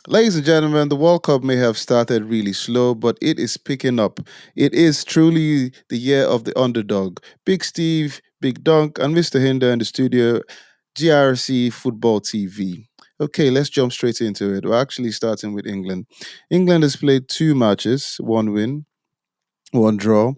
Ladies and gentlemen, the World Cup may have started really slow, but it is picking up. It is truly the year of the underdog. Big Steve, Big Dunk, and Mr. Hinder in the studio, GRC Football TV. Okay, let's jump straight into it. We're actually starting with England. England has played two matches, one win, one draw.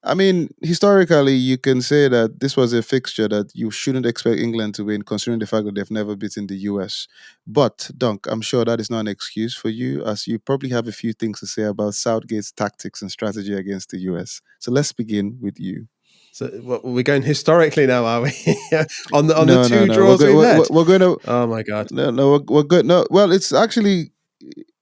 I mean, historically, you can say that this was a fixture that you shouldn't expect England to win, considering the fact that they've never beaten the US. But, Dunk, I'm sure that is not an excuse for you, as you probably have a few things to say about Southgate's tactics and strategy against the US. So let's begin with you. So what, we're going historically now, are we? on the No, no, two no. We're draws going. we've had. We're going to. Oh my god! No, no. We're good. No. Well, it's actually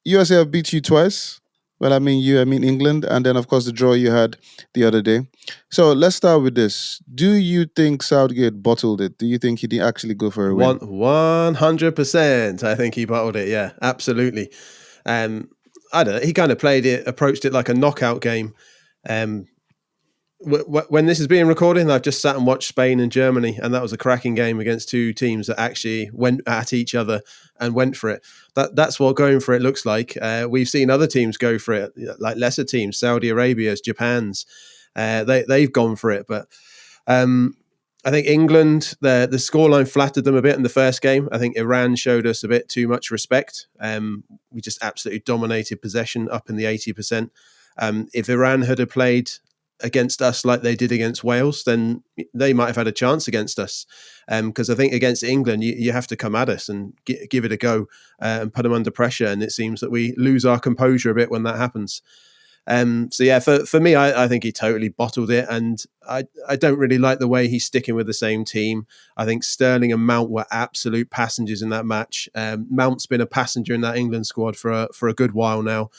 USA have beat you twice. Well, I mean you. I mean England, and then of course the draw you had the other day. So let's start with this. Do you think Southgate bottled it? Do you think he didn't actually go for a win? 100%. I think he bottled it. Yeah, absolutely. Um, I don't know. He kind of approached it like a knockout game. Um, when this is being recorded, I've just sat and watched Spain and Germany, and that was a cracking game against two teams that actually went at each other and went for it. That's what going for it looks like. We've seen other teams go for it, like lesser teams, Saudi Arabia's, Japan's. They've gone for it, but I think England, the scoreline flattered them a bit in the first game. I think Iran showed us a bit too much respect. We just absolutely dominated possession up in the 80%. If Iran had played against us like they did against Wales, then they might have had a chance against us. Because I think against England, you have to come at us and give it a go and put them under pressure. And it seems that we lose our composure a bit when that happens. So yeah, for me, I think he totally bottled it, and I don't really like the way he's sticking with the same team. I think Sterling and Mount were absolute passengers in that match. Mount's been a passenger in that England squad for a good while now.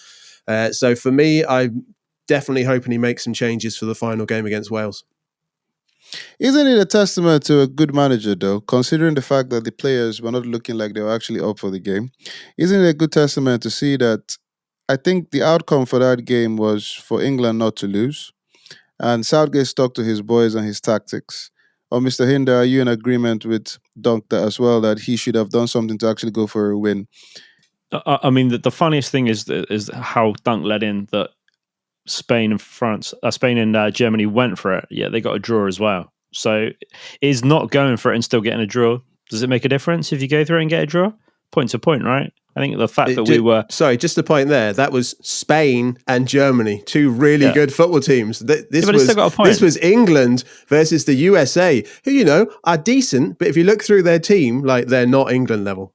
So for me, I'm definitely hoping he makes some changes for the final game against Wales. Isn't it a testament to a good manager, though, considering the fact that the players were not looking like they were actually up for the game? Isn't it a good testament to see that? I think the outcome for that game was for England not to lose, and Southgate stuck to his boys and his tactics. Or Mr. Hinder, are you in agreement with Dunk that as well that he should have done something to actually go for a win? I mean, the funniest thing is how Dunc led in that Spain and Germany went for it. Yeah, they got a draw as well. So is not going for it and still getting a draw, does it make a difference if you go through and get a draw? Point to point, right? I think the fact that we were... Sorry, just a point there. That was Spain and Germany, two really good football teams. This was England versus the USA, who, are decent, but if you look through their team, like they're not England level.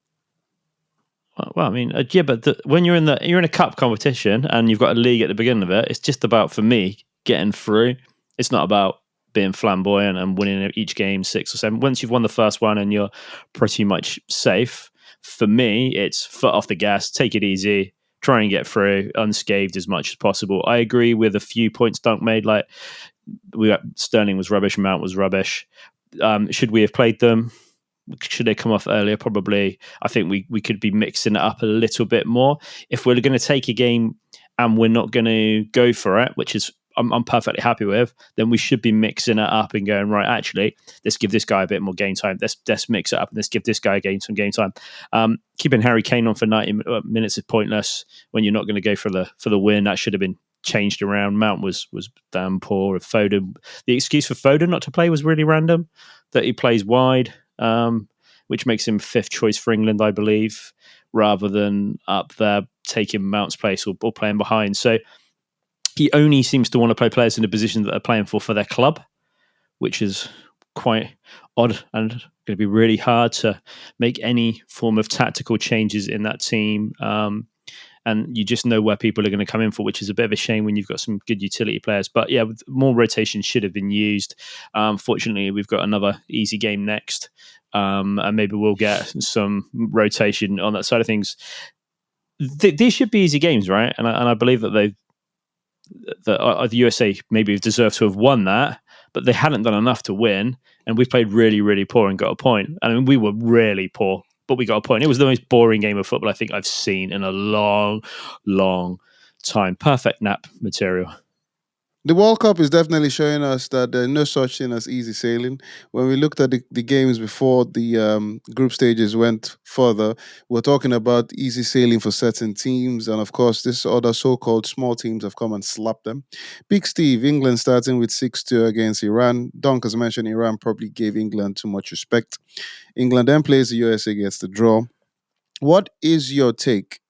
Well, I mean, but when you're in a cup competition and you've got a league at the beginning of it, it's just about, for me, getting through. It's not about being flamboyant and winning each game 6 or 7. Once you've won the first one and you're pretty much safe, for me, it's foot off the gas, take it easy, try and get through unscathed as much as possible. I agree with a few points Dunk made, like Sterling was rubbish, Mount was rubbish. Should we have played them? Should they come off earlier? Probably. I think we could be mixing it up a little bit more. If we're going to take a game and we're not going to go for it, which is I'm perfectly happy with, then we should be mixing it up and going, right, actually, let's give this guy a bit more game time. Let's mix it up and let's give this guy some game time. Keeping Harry Kane on for 90 minutes is pointless when you're not going to go for the win. That should have been changed around. Mount was damn poor. Foden, the excuse for Foden not to play was really random, that he plays wide, which makes him fifth choice for England, I believe, rather than up there taking Mount's place or playing behind. So he only seems to want to play players in the position that they're playing for their club, which is quite odd and going to be really hard to make any form of tactical changes in that team. And you just know where people are going to come in for, which is a bit of a shame when you've got some good utility players. But yeah, more rotation should have been used. Fortunately, we've got another easy game next, and maybe we'll get some rotation on that side of things. These should be easy games, right? And I believe that the USA maybe deserved to have won that, but they hadn't done enough to win. And we played really, really poor and got a point. I mean, we were really poor, but we got a point. It was the most boring game of football I think I've seen in a long, long time. Perfect nap material. The World Cup is definitely showing us that there's no such thing as easy sailing. When we looked at the games before the group stages went further, we're talking about easy sailing for certain teams. And of course, this other so called small teams have come and slapped them. Big Steve, England starting with 6-2 against Iran. Dunc, as mentioned, Iran probably gave England too much respect. England then plays the USA, gets the draw. What is your take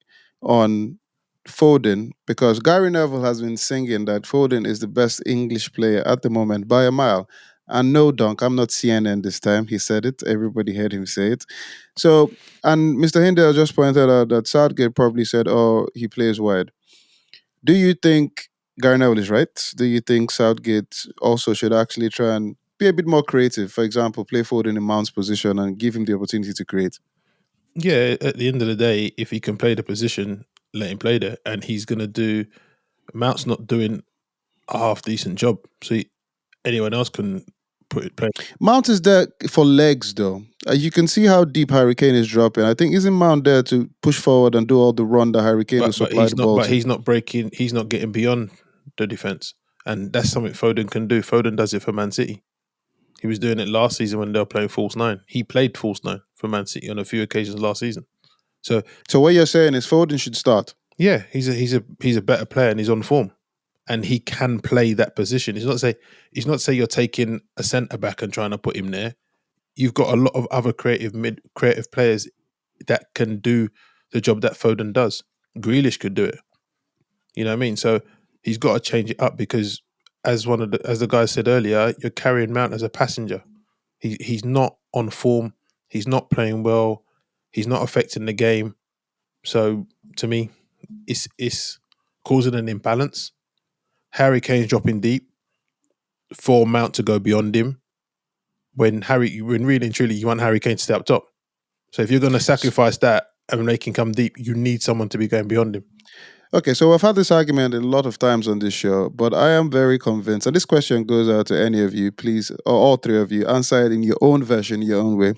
on Foden? Because Gary Neville has been singing that Foden is the best English player at the moment by a mile. And no, Dunk, I'm not CNN this time. He said it. Everybody heard him say it. So, and Mr. Hindell just pointed out that Southgate probably said, oh, he plays wide. Do you think Gary Neville is right? Do you think Southgate also should actually try and be a bit more creative? For example, play Foden in Mount's position and give him the opportunity to create? Yeah, at the end of the day, if he can play the position, let him play there, and he's going to do. Mount's not doing a half decent job, so anyone else can play. Mount is there for legs, though. You can see how deep Harry Kane is dropping. I think isn't Mount there to push forward and do all the run that Harry Kane will But supply he's the not. ball But to? he's not breaking. He's not getting beyond the defense, and that's something Foden can do. Foden does it for Man City. He was doing it last season when they were playing false nine. He played false nine for Man City on a few occasions last season. So what you're saying is Foden should start. yeah, he's a better player and he's on form, and he can play that position. He's not say you're taking a centre back and trying to put him there. You've got a lot of other creative players that can do the job that Foden does. Grealish could do it. You know what I mean? So he's got to change it up because, as the guy said earlier, you're carrying Mount as a passenger. He's not on form. He's not playing well. He's not affecting the game. So to me, it's causing an imbalance. Harry Kane's dropping deep for Mount to go beyond him. When really and truly you want Harry Kane to stay up top. So if you're going to sacrifice that and make him come deep, you need someone to be going beyond him. Okay, so we've had this argument a lot of times on this show, but I am very convinced, and this question goes out to any of you, please, or all three of you, answer it in your own version, your own way.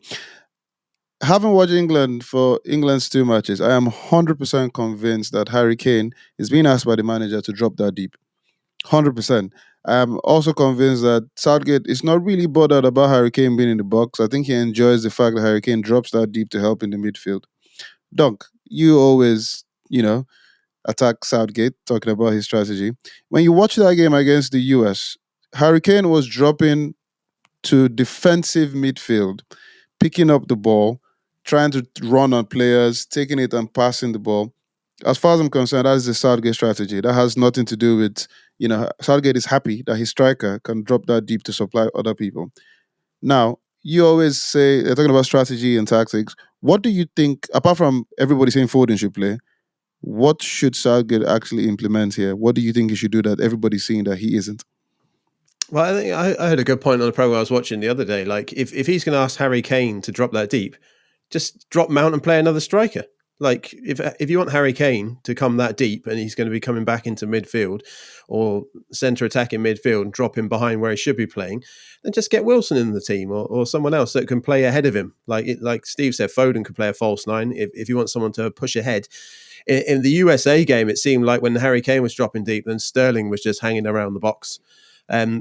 Having watched England for England's two matches, I am 100% convinced that Harry Kane is being asked by the manager to drop that deep. 100%. I'm also convinced that Southgate is not really bothered about Harry Kane being in the box. I think he enjoys the fact that Harry Kane drops that deep to help in the midfield. Dunk, you always, attack Southgate, talking about his strategy. When you watch that game against the US, Harry Kane was dropping to defensive midfield, picking up the ball, trying to run on players, taking it and passing the ball. As far as I'm concerned, that is the Southgate strategy. That has nothing to do with, Southgate is happy that his striker can drop that deep to supply other people. Now, you always say, they're talking about strategy and tactics. What do you think, apart from everybody saying Foden should play, what should Southgate actually implement here? What do you think he should do that everybody's seeing that he isn't? Well, I think I had a good point on the program I was watching the other day. Like, if he's going to ask Harry Kane to drop that deep, just drop Mount and play another striker. Like, if you want Harry Kane to come that deep and he's going to be coming back into midfield or centre attacking midfield and drop him behind where he should be playing, then just get Wilson in the team or someone else that can play ahead of him. Like Steve said, Foden could play a false nine if you want someone to push ahead. In the USA game, it seemed like when Harry Kane was dropping deep, then Sterling was just hanging around the box.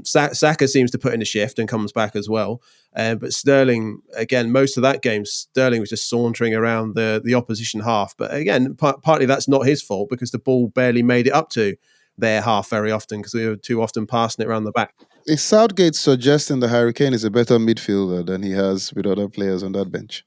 Saka seems to put in a shift and comes back as well. But Sterling, again, most of that game, Sterling was just sauntering around the opposition half. But again, partly that's not his fault because the ball barely made it up to their half very often because we were too often passing it around the back. Is Southgate suggesting that Harry Kane is a better midfielder than he has with other players on that bench?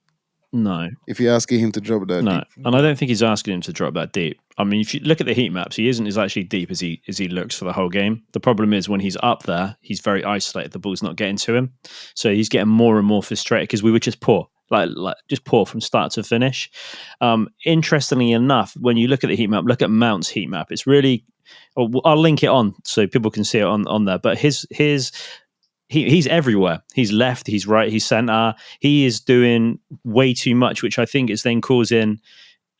No. If you're asking him to drop that No, deep. and I don't think he's asking him to drop that deep. I mean, if you look at the heat maps, he isn't as actually deep as he looks for the whole game. The problem is when he's up there, he's very isolated. The ball's not getting to him, so he's getting more and more frustrated because we were just poor, like just poor from start to finish. Interestingly enough, when you look at the heat map, look at Mount's heat map. It's really, I'll link it on so people can see it on there. But he's everywhere. He's left, he's right, he's centre. He is doing way too much, which I think is then causing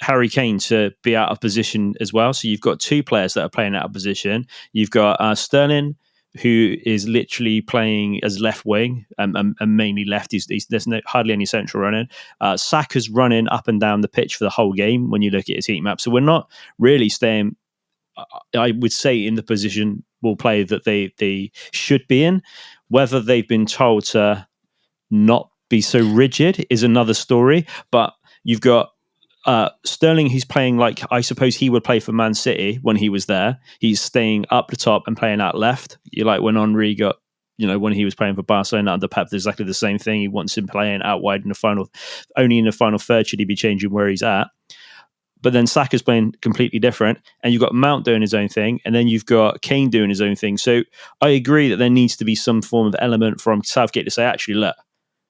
Harry Kane to be out of position as well. So you've got two players that are playing out of position. You've got Sterling, who is literally playing as left wing and mainly left. There's hardly any central running. Saka's running up and down the pitch for the whole game when you look at his heat map. So we're not really staying, I would say, in the position will play that they should be in. Whether they've been told to not be so rigid is another story. But you've got Sterling, he's playing like I suppose he would play for Man City when he was there. He's staying up the top and playing out left. You like when Henry got, when he was playing for Barcelona under Pep, exactly the same thing. He wants him playing out wide in the final. Only in the final third should he be changing where he's at. But then Saka's playing completely different, and you've got Mount doing his own thing, and then you've got Kane doing his own thing. So I agree that there needs to be some form of element from Southgate to say, actually, look,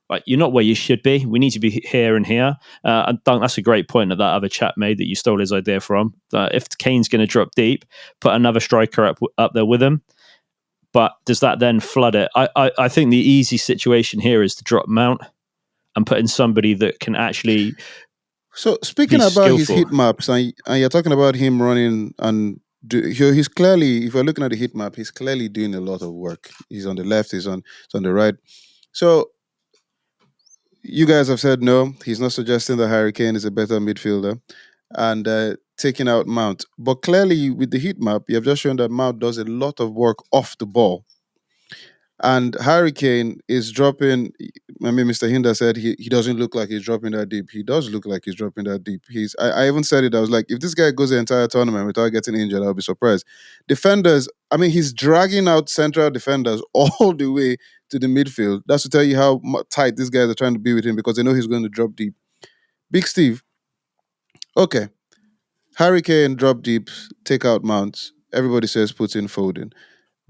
like you're not where you should be. We need to be here and here. And that's a great point that other chap made that you stole his idea from. If Kane's going to drop deep, put another striker up there with him. But does that then flood it? I think the easy situation here is to drop Mount and put in somebody that can actually. So speaking He's about his skillful. heat maps, and you're talking about him running and he's clearly, if you're looking at the heat map, he's clearly doing a lot of work. He's on the left, he's on the right. So you guys have said no. He's not suggesting that Harry Kane is a better midfielder and taking out Mount. But clearly, with the heat map, you have just shown that Mount does a lot of work off the ball. And Harry Kane is dropping. I mean, Mr. Hinder said he doesn't look like he's dropping that deep. He does look like he's dropping that deep. I even said it. I was like, if this guy goes the entire tournament without getting injured, I'll be surprised. Defenders, I mean, he's dragging out central defenders all the way to the midfield. That's to tell you how tight these guys are trying to be with him because they know he's going to drop deep. Big Steve, okay. Harry Kane drop deep, take out Mounts. Everybody says puts in Foden.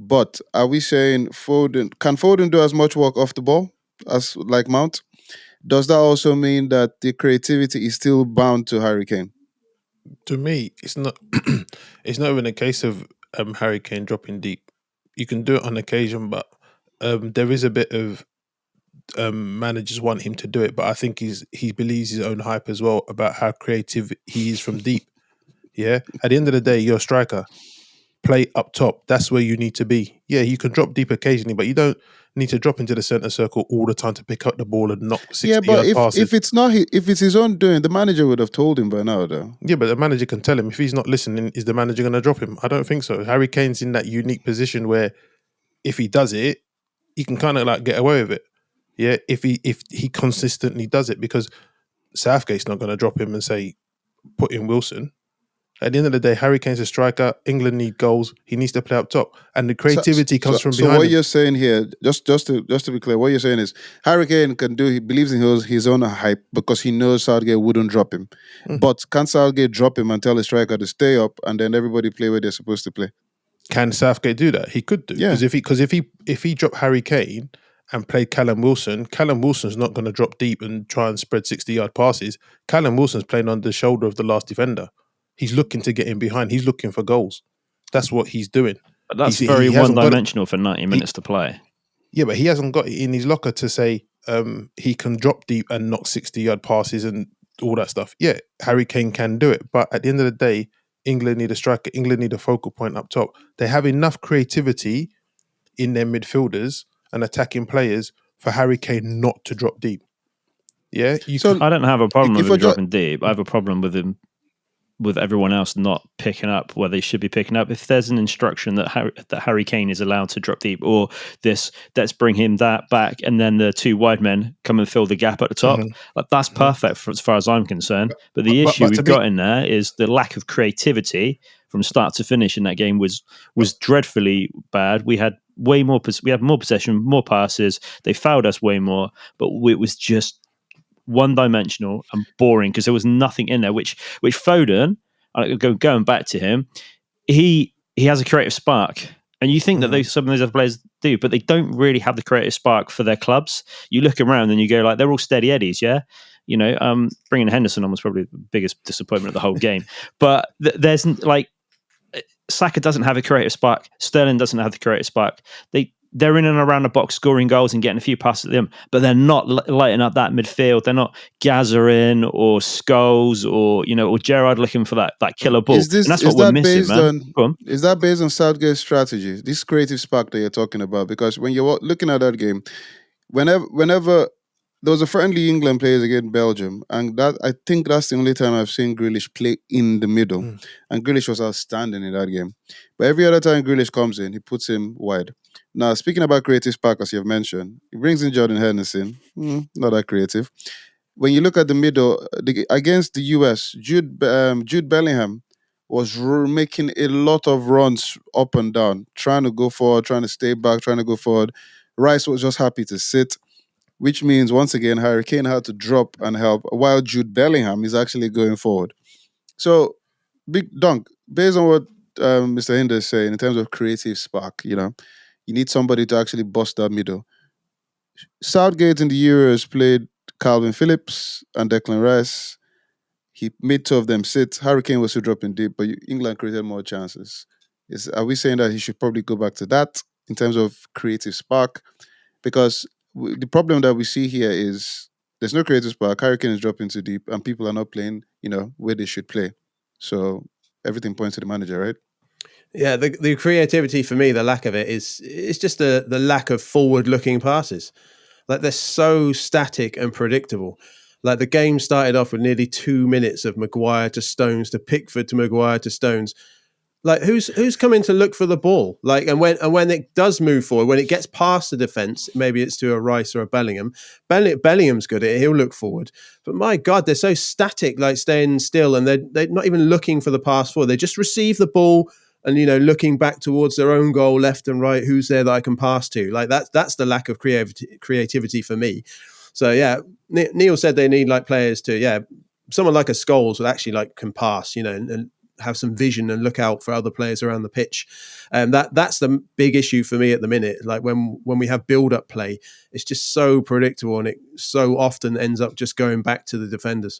But are we saying Foden can Foden do as much work off the ball as like Mount? Does that also mean that the creativity is still bound to Harry Kane? To me, it's not. It's not even a case of Harry Kane dropping deep. You can do it on occasion, but there is a bit of managers want him to do it. But I think he believes his own hype as well about how creative he is from deep. Yeah. At the end of the day, you're a striker. Play up top. That's where you need to be. Yeah, you can drop deep occasionally, but you don't need to drop into the centre circle all the time to pick up the ball and knock 60 Yeah, but yard passes. if it's not if it's his own doing, the manager would have told him by now, though. Yeah, but the manager can tell him. If he's not listening, is the manager going to drop him? I don't think so. Harry Kane's in that unique position where if he does it, he can kind of like get away with it. Yeah, if he consistently does it, because Southgate's not going to drop him and say, put in Wilson. At the end of the day, Harry Kane's a striker. England need goals. He needs to play up top, and the creativity comes from behind. So what him. you're saying here, just to be clear, what you're saying is Harry Kane can do. He believes in his own hype because he knows Southgate wouldn't drop him. But can Southgate drop him and tell the striker to stay up, and then everybody play where they're supposed to play? Can Southgate do that? He could do. Yeah. Because if he dropped Harry Kane and played Callum Wilson's not going to drop deep and try and spread 60-yard passes. Callum Wilson's playing on the shoulder of the last defender. He's looking to get in behind. He's looking for goals. That's what he's doing. But that's very one-dimensional for 90 minutes to play. Yeah, but he hasn't got it in his locker to say he can drop deep and knock 60-yard passes and all that stuff. Yeah, Harry Kane can do it. But at the end of the day, England need a striker. England need a focal point up top. They have enough creativity in their midfielders and attacking players for Harry Kane not to drop deep. Yeah, I don't have a problem with him dropping deep. I have a problem with him with everyone else not picking up where they should be picking up. If there's an instruction that Harry Kane is allowed to drop deep, or let's bring him that back, and then the two wide men come and fill the gap at the top, that's perfect as far as I'm concerned. But the issue we've got in there is the lack of creativity from start to finish in that game was dreadfully bad. We had more possession, more passes. They fouled us way more, but it was just one-dimensional and boring because there was nothing in there. Which Foden, going back to him, he has a creative spark, and you think that some of those other players do, but they don't really have the creative spark for their clubs. You look around and you go like they're all steady eddies, yeah. Bringing Henderson on was probably the biggest disappointment of the whole game. But there's like Saka doesn't have a creative spark. Sterling doesn't have the creative spark. They're in and around the box scoring goals and getting a few passes at them, but they're not lighting up that midfield. They're not Gazarin or Scholes or Gerrard looking for that killer ball. And that's what we're missing, man. Is that based on Southgate's strategy? This creative spark that you're talking about? Because when you're looking at that game, whenever there was a friendly England players against Belgium, and that I think that's the only time I've seen Grealish play in the middle. Mm. And Grealish was outstanding in that game. But every other time Grealish comes in, he puts him wide. Now, speaking about creative spark, as you've mentioned, he brings in Jordan Henderson. Not that creative. When you look at the middle, against the US, Jude Bellingham was making a lot of runs up and down, trying to go forward, trying to stay back, trying to go forward. Rice was just happy to sit, which means once again Harry Kane had to drop and help, while Jude Bellingham is actually going forward. So, big Dunk, based on what Mr. Hinder is saying in terms of creative spark, you need somebody to actually bust that middle. Southgate in the Euros played Calvin Phillips and Declan Rice. He made two of them sit. Harry Kane was still dropping deep, but England created more chances. Are we saying that he should probably go back to that in terms of creative spark? Because the problem that we see here is there's no creative spark. Harry Kane is dropping too deep, and people are not playing, where they should play. So everything points to the manager, right? Yeah, the creativity for me, the lack of it is it's just the lack of forward looking passes. Like they're so static and predictable. Like the game started off with nearly 2 minutes of Maguire to Stones to Pickford to Maguire to Stones. Like who's coming to look for the ball? Like and when it does move forward, when it gets past the defense, maybe it's to a Rice or a Bellingham. Bellingham's good at it; he'll look forward. But my God, they're so static, like staying still, and they're not even looking for the pass forward. They just receive the ball and looking back towards their own goal, left and right. Who's there that I can pass to? Like that's the lack of creativity for me. So yeah, Neil said they need like players to someone like a Scholes that actually like can pass, and have some vision and look out for other players around the pitch. And that's the big issue for me at the minute. Like when we have build-up play, it's just so predictable and it so often ends up just going back to the defenders.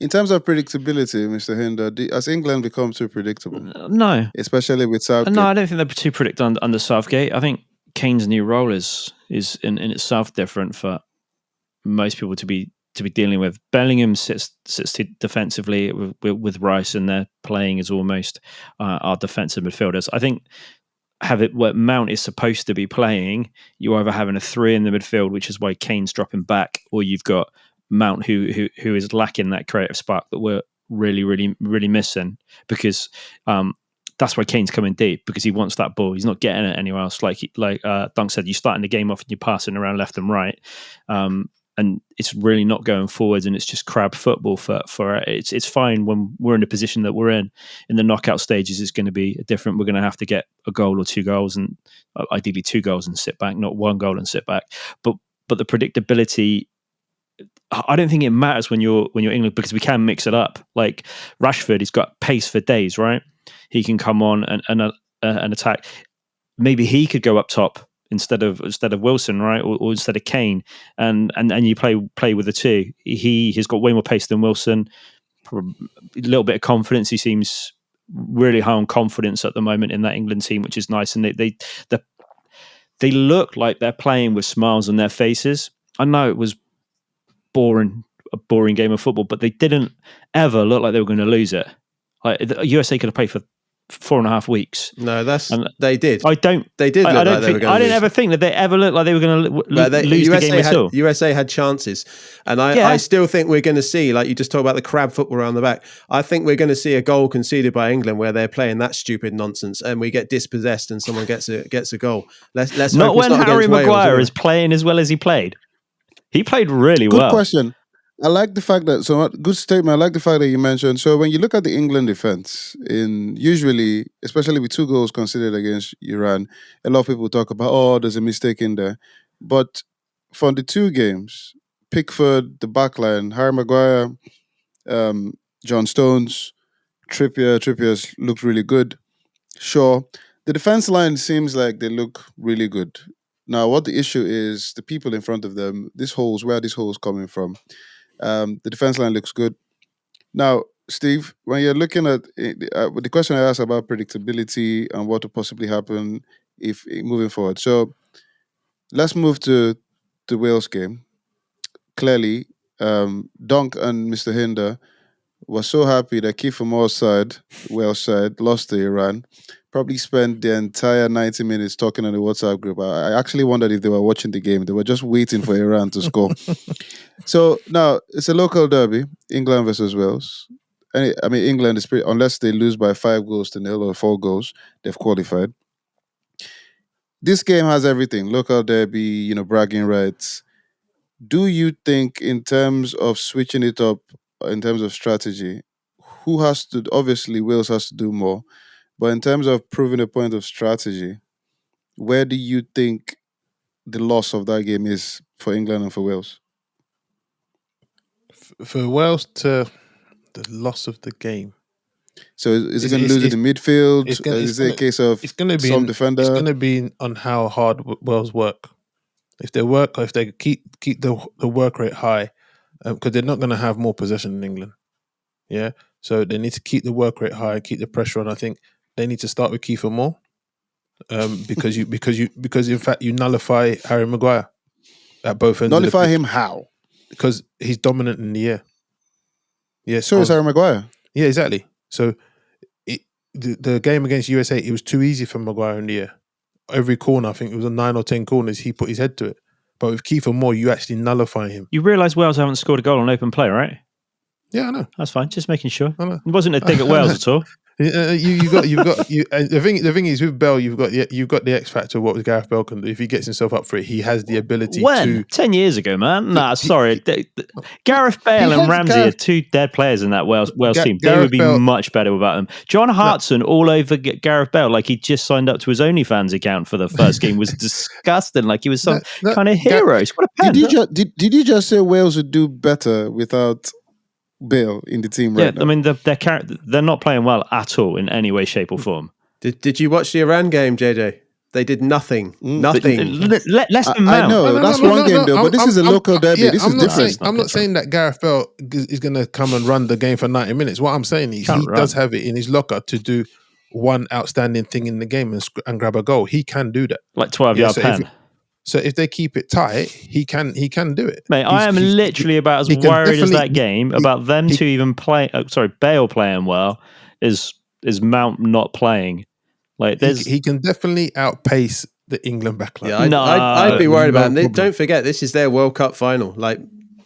In terms of predictability, Mr. Hinder, has England become too predictable, No, especially with Southgate? no, I don't think they're too predictable under Southgate. I think Kane's new role is in itself different for most people to be dealing with. Bellingham sits defensively with Rice, and their playing is almost our defensive midfielders. I think what Mount is supposed to be playing, you're either having a three in the midfield, which is why Kane's dropping back, or you've got Mount who is lacking that creative spark that we're really, really, really missing, because that's why Kane's coming deep, because he wants that ball. He's not getting it anywhere else. Like Dunc said, you're starting the game off and you're passing around left and right. And it's really not going forwards, and it's just crab football for it. It's fine when we're in the position that we're in. In the knockout stages, it's going to be different. We're going to have to get a goal or 2 goals, and ideally 2 goals and sit back, not 1 goal and sit back. But the predictability, I don't think it matters when you're England, because we can mix it up. Like Rashford, he's got pace for days, right? He can come on and attack. Maybe he could go up top instead of Wilson, right, or instead of Kane, and you play with the two. He's got way more pace than Wilson. A little bit of confidence. He seems really high on confidence at the moment in that England team, which is nice. And they look like they're playing with smiles on their faces. I know it was a boring game of football, but they didn't ever look like they were going to lose it. Like the USA could have played for 4.5 weeks. No, they did. I don't. They did. I don't like think. I didn't ever think that they ever looked like they were going to lose the game at all. USA had chances, and I still think we're going to see, like you just talked about the crab football around the back. I think we're going to see a goal conceded by England where they're playing that stupid nonsense, and we get dispossessed, and someone gets a goal. Let's not hope when it's not Harry Maguire Wales, is playing as well as he played. He played really Good well. question. I like the fact that good statement. I like the fact that you mentioned. So when you look at the England defense, usually, especially with 2 goals considered against Iran, a lot of people talk about, there's a mistake in there. But from the 2 games, Pickford, the backline, Harry Maguire, John Stones, Trippier's looked really good. Sure, the defense line seems like they look really good. Now, what the issue is, the people in front of them, where are these holes coming from? The defense line looks good. Now, Steve, when you're looking at the question I asked about predictability and what will possibly happen if moving forward. So let's move to the Wales game. Clearly, Dunc and Mr. Hinder was so happy that Kiefer Moore's side, Wales side, lost to Iran. Probably spent the entire 90 minutes talking on the WhatsApp group. I actually wondered if they were watching the game. They were just waiting for Iran to score. So now it's a local derby, England versus Wales. I mean, England is pretty, unless they lose by 5 goals to 0 or 4 goals, they've qualified. This game has everything: local derby, bragging rights. Do you think, in terms of switching it up, in terms of strategy, who has to? Obviously, Wales has to do more. But in terms of proving a point of strategy, where do you think the loss of that game is for England and for Wales? For Wales to the loss of the game. So is it It's going to lose it in midfield? Is it a case of it's gonna be some it's defender? gonna be on how hard Wales work. If they keep the work rate high, because they're not gonna have more possession than England. Yeah, so they need to keep the work rate high, keep the pressure on. I think they need to start with Kiefer Moore, because in fact you nullify Harry Maguire at both ends of the Nullify pitch him how? because he's dominant in the air. Yes, So is Harry Maguire. yeah, exactly. So the game against USA, it was too easy for Maguire in the air. Every corner, I think it was 9 or 10 corners, he put his head to it. But with Kiefer Moore, you actually nullify him. You realise Wales haven't scored a goal on open play, right? Yeah, I know. That's fine. Just making sure. I know. It wasn't a dig at Wales at all. The thing is with Bell, you've got the X factor. What Gareth Bell can do if he gets himself up for it, he has the ability When? to. 10 years ago, man. Nah, sorry. Gareth Bale and Ramsey are two dead players in that Wales team. They would be much better without them. John Hartson all over Gareth Bale like he just signed up to his OnlyFans account for the first game was disgusting. Like he was some kind of heroes. What a pen. Did you just say Wales would do better without Bale in the team right now? I mean, they're not playing well at all in any way, shape, or form. Did you watch the Iran game, JJ? They did nothing. Nothing. Less than I know that's one game though, but this is a local derby. Yeah, this is different. I'm not saying that Gareth Bell is going to come and run the game for 90 minutes. What I'm saying is he does have it in his locker to do one outstanding thing in the game and grab a goal. He can do that, like 12-yard pen. So if they keep it tight, he can do it. Mate, I am literally about as worried as that game about them to even play. Bale playing well is Mount not playing. Like he can definitely outpace the England backline. Yeah, I'd be worried about it. Don't forget, this is their World Cup final. Like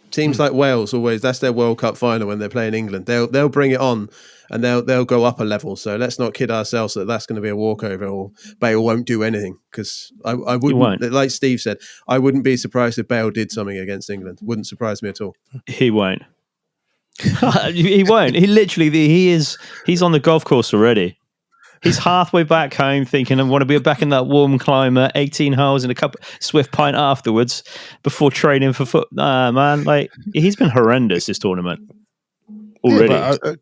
teams like Wales, that's their World Cup final when they're playing England. They'll bring it on. And they'll go up a level. So let's not kid ourselves that that's going to be a walkover or Bale won't do anything. Because I wouldn't, like Steve said, I wouldn't be surprised if Bale did something against England. Wouldn't surprise me at all. He won't. He won't. He literally, he's on the golf course already. He's halfway back home thinking, I want to be back in that warm climate, 18 holes and a cup swift pint afterwards before training for foot. Man, like he's been horrendous this tournament already.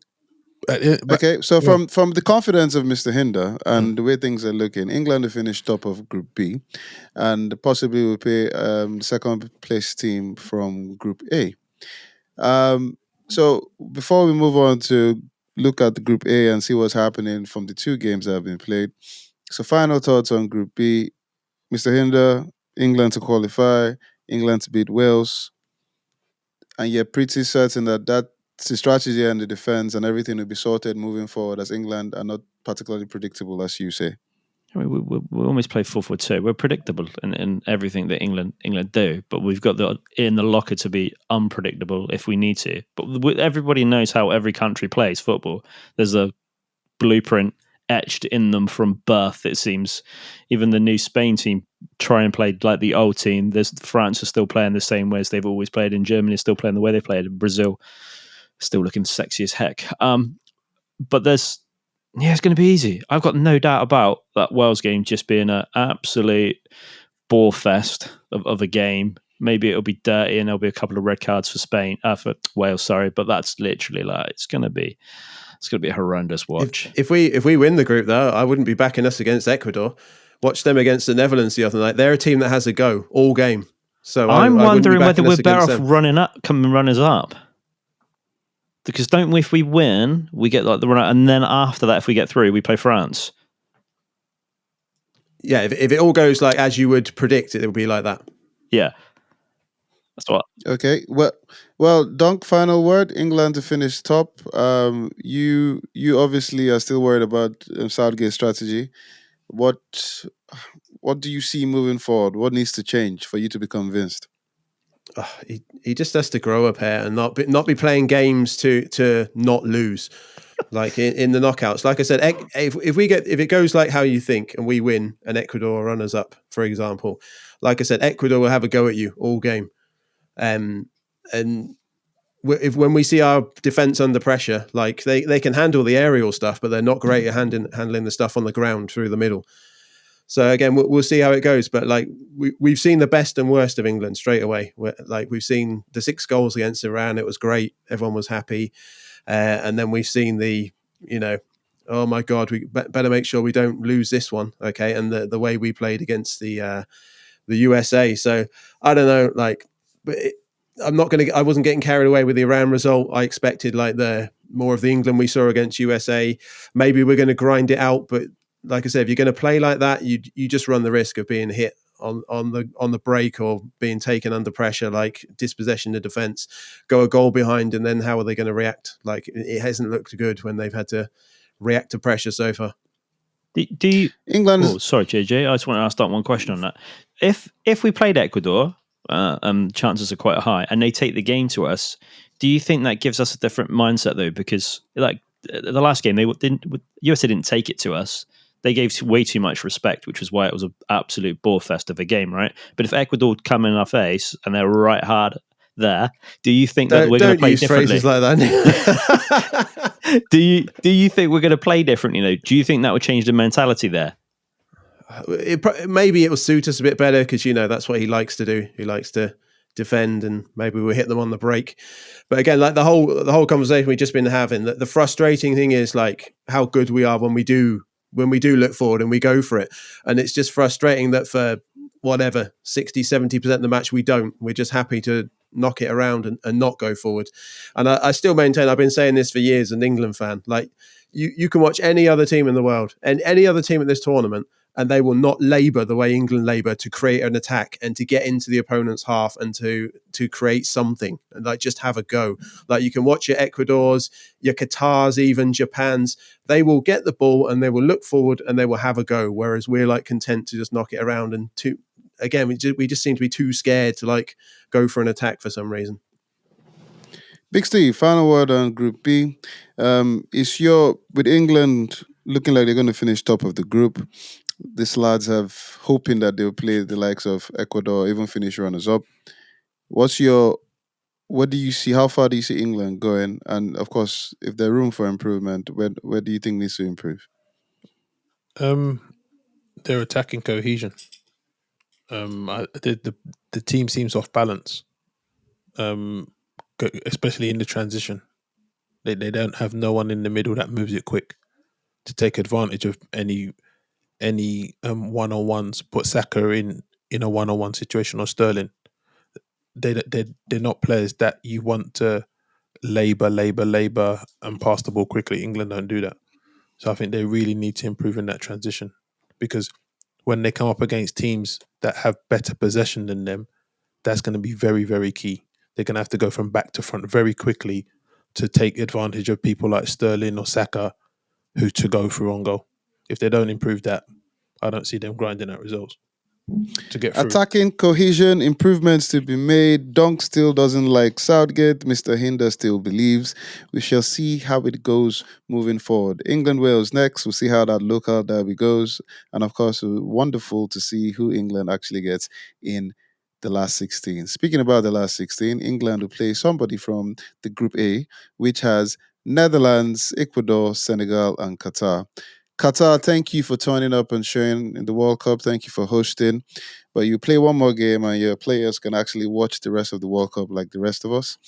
Yeah, okay, so from the confidence of Mr. Hinder and the way things are looking, England have finished top of Group B, and possibly will play the second place team from Group A. So before we move on to look at the Group A and see what's happening from the 2 games that have been played, so final thoughts on Group B, Mr. Hinder. England to qualify, England to beat Wales, and you're pretty certain that the strategy and the defense and everything will be sorted moving forward, as England are not particularly predictable, as you say. I mean, we almost play 4-4-2. We're predictable in everything that England do, but we've got in the locker to be unpredictable if we need to. But everybody knows how every country plays football. There's a blueprint etched in them from birth, it seems. Even the new Spain team try and play like the old team. France are still playing the same way as they've always played. In Germany, is still playing the way they played. In Brazil, still looking sexy as heck. But it's going to be easy. I've got no doubt about that Wales game just being an absolute bore fest of a game. Maybe it'll be dirty and there'll be a couple of red cards for Wales. Sorry, but that's literally like it's going to be a horrendous watch. If we win the group though, I wouldn't be backing us against Ecuador. Watch them against the Netherlands the other night. They're a team that has a go all game. So I'm wondering whether we're better off coming runners up. Because don't we, if we win, we get like the run out, and then after that, if we get through, we play France. Yeah, if it all goes like as you would predict, it would be like that. Yeah. That's what. Okay. Well, Dunk. Final word. England to finish top. You obviously are still worried about Southgate's strategy. What what do you see moving forward? What needs to change for you to be convinced? He just has to grow a pair and not be playing games to not lose. Like in the knockouts, like I said, if it goes like how you think and we win and Ecuador runners up, for example, like I said, Ecuador will have a go at you all game. And if when we see our defense under pressure, like they can handle the aerial stuff, but they're not great at handling the stuff on the ground through the middle. So again, we'll see how it goes. But like we've seen the best and worst of England straight away. Like we've seen the 6 goals against Iran. It was great. Everyone was happy. And then we've seen oh my God, we better make sure we don't lose this one. Okay. And the way we played against the USA. So I don't know, like, but I wasn't getting carried away with the Iran result. I expected like the more of the England we saw against USA. Maybe we're going to grind it out, but like I said, if you're going to play like that, you just run the risk of being hit on the break or being taken under pressure, like dispossession of defense, go a goal behind, and then how are they going to react? Like it hasn't looked good when they've had to react to pressure so far. Do you? England Oh, is sorry, JJ. I just want to ask that one question on that. If we played Ecuador, chances are quite high, and they take the game to us, do you think that gives us a different mindset though? Because like the last game, USA didn't take it to us. They gave way too much respect, which was why it was an absolute ball fest of a game, right? But if Ecuador come in our face and they're right hard there, do you think that we're going to play use differently? phrases like that. Do you think we're going to play differently though? Do you think that would change the mentality there? Maybe it will suit us a bit better because that's what he likes to do. He likes to defend, and maybe we'll hit them on the break. But again, like the whole conversation we've just been having, the frustrating thing is like how good we are when we do look forward and we go for it. And it's just frustrating that for whatever 60-70% of the match we're just happy to knock it around and not go forward. And I still maintain, I've been saying this for years, an England fan, like you can watch any other team in the world and any other team at this tournament, and they will not labour the way England labour to create an attack and to get into the opponent's half and to create something and like just have a go. Like you can watch your Ecuadors, your Qatars, even Japan's. They will get the ball and they will look forward and they will have a go. Whereas we're like content to just knock it around and we just seem to be too scared to like go for an attack for some reason. Big Steve, final word on Group B. With England looking like they're going to finish top of the group, these lads have hoping that they'll play the likes of Ecuador, even finish runners up. What do you see? How far do you see England going? And of course, if there's room for improvement, where do you think needs to improve? Their attacking cohesion. The team seems off balance, especially in the transition. They don't have no one in the middle that moves it quick to take advantage of any one-on-ones. Put Saka in a one-on-one situation or Sterling. They're not players that you want to labour and pass the ball quickly. England don't do that. So I think they really need to improve in that transition, because when they come up against teams that have better possession than them, that's going to be very, very key. They're going to have to go from back to front very quickly to take advantage of people like Sterling or Saka who to go through on goal. If they don't improve that, I don't see them grinding out results to get through. Attacking cohesion, improvements to be made. Dunc still doesn't like Southgate. Mr. Hinder still believes. We shall see how it goes moving forward. England, Wales next. We'll see how that local derby goes. And of course, wonderful to see who England actually gets in the last 16. Speaking about the last 16, England will play somebody from the Group A, which has Netherlands, Ecuador, Senegal, and Qatar. Qatar, thank you for turning up and showing in the World Cup. Thank you for hosting. But you play one more game and your players can actually watch the rest of the World Cup like the rest of us.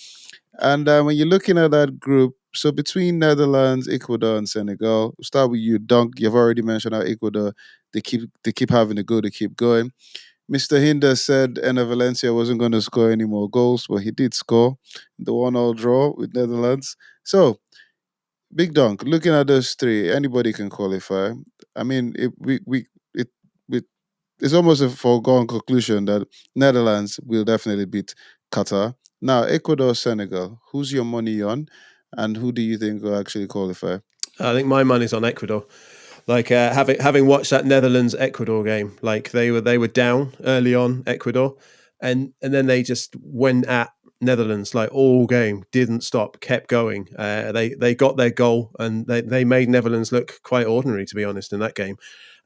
And when you're looking at that group, so between Netherlands, Ecuador, and Senegal, we'll start with you, Dunc. You've already mentioned how Ecuador, they keep having to go, they keep going. Mr. Hinder said Enner Valencia wasn't going to score any more goals, but he did score the 1-1 draw with Netherlands. So, Big Dunk, looking at those three, anybody can qualify. I mean, it's almost a foregone conclusion that Netherlands will definitely beat Qatar. Now, Ecuador, Senegal. Who's your money on, and who do you think will actually qualify? I think my money's on Ecuador. Like having watched that Netherlands Ecuador game, like they were down early on, Ecuador, and then they just went at Netherlands like all game, didn't stop, kept going. They got their goal, and they made Netherlands look quite ordinary, to be honest, in that game.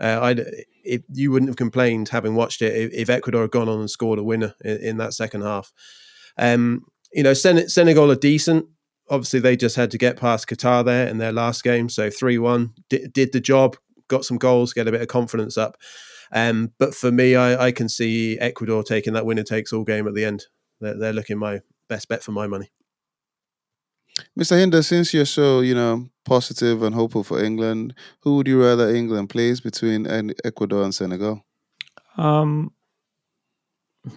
You wouldn't have complained having watched it if Ecuador had gone on and scored a winner in that second half. Senegal are decent. Obviously, they just had to get past Qatar there in their last game. So 3-1, did the job, got some goals, get a bit of confidence up. But for me, I can see Ecuador taking that winner-takes-all game at the end. They're looking my best bet for my money. Mr. Hinder, since you're so, positive and hopeful for England, who would you rather England plays between Ecuador and Senegal?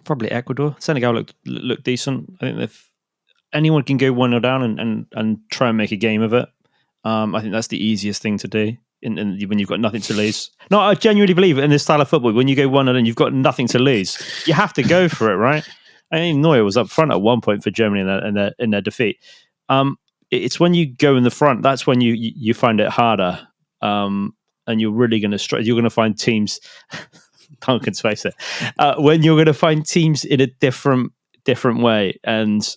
Probably Ecuador. Senegal looked decent. I think if anyone can go 1-0 down and try and make a game of it, I think that's the easiest thing to do. When you've got nothing to lose. No, I genuinely believe in this style of football. When you go 1-0 and you've got nothing to lose, you have to go for it, right? I mean, Neuer was up front at one point for Germany in their defeat. It's when you go in the front that's when you find it harder, and you're really going to you're going to find teams. Duncan's face it. When you're going to find teams in a different way, and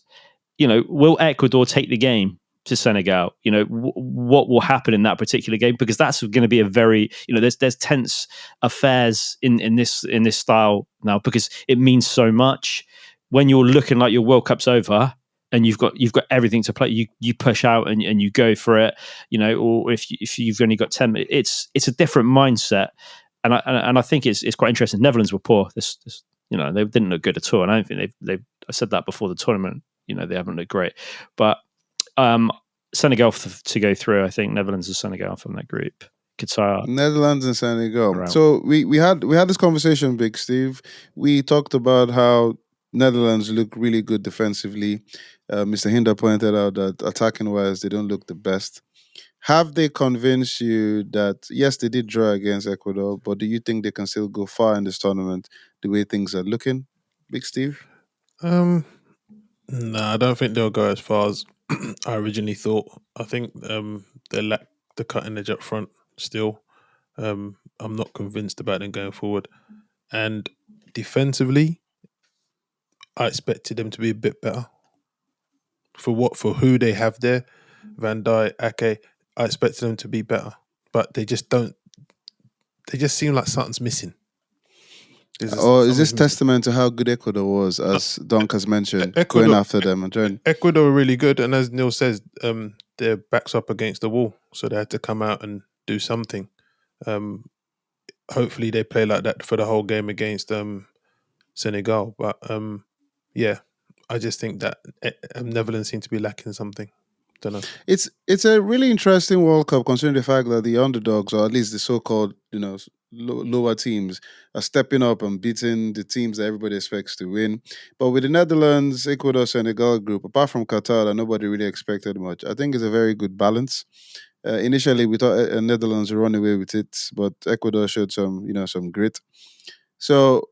will Ecuador take the game to Senegal? What will happen in that particular game? Because that's going to be a very there's tense affairs in this style now, because it means so much. When you're looking like your World Cup's over and you've got everything to play, you push out and you go for it. Or if you've only got 10 minutes, it's a different mindset. And I think it's quite interesting. Netherlands were poor. This they didn't look good at all. And I don't think they've I said that before the tournament. They haven't looked great. But Senegal to go through. I think Netherlands and Senegal from that group. Qatar, Netherlands and Senegal. Right. So we had this conversation, Big Steve. We talked about how Netherlands look really good defensively. Mr. Hinder pointed out that attacking wise they don't look the best. Have they convinced you that yes, they did draw against Ecuador, but do you think they can still go far in this tournament the way things are looking, Big Steve? No, I don't think they'll go as far as I originally thought. I think they lack the cutting edge up front still. I'm not convinced about them going forward. And defensively, I expected them to be a bit better. For who they have there, Van Dijk, Ake, I expected them to be better. But they just don't. They just seem like something's missing. Or is this testament to how good Ecuador was, as Dunc has mentioned, going after them and trying? Ecuador were really good, and as Neil says, their backs up against the wall, so they had to come out and do something. Hopefully, they play like that for the whole game against Senegal. But yeah, I just think that Netherlands seem to be lacking something. Don't know. It's a really interesting World Cup, considering the fact that the underdogs, or at least the so-called lower teams, are stepping up and beating the teams that everybody expects to win. But with the Netherlands, Ecuador, Senegal group, apart from Qatar, that nobody really expected much, I think it's a very good balance. Initially, we thought Netherlands would run away with it, but Ecuador showed some grit. So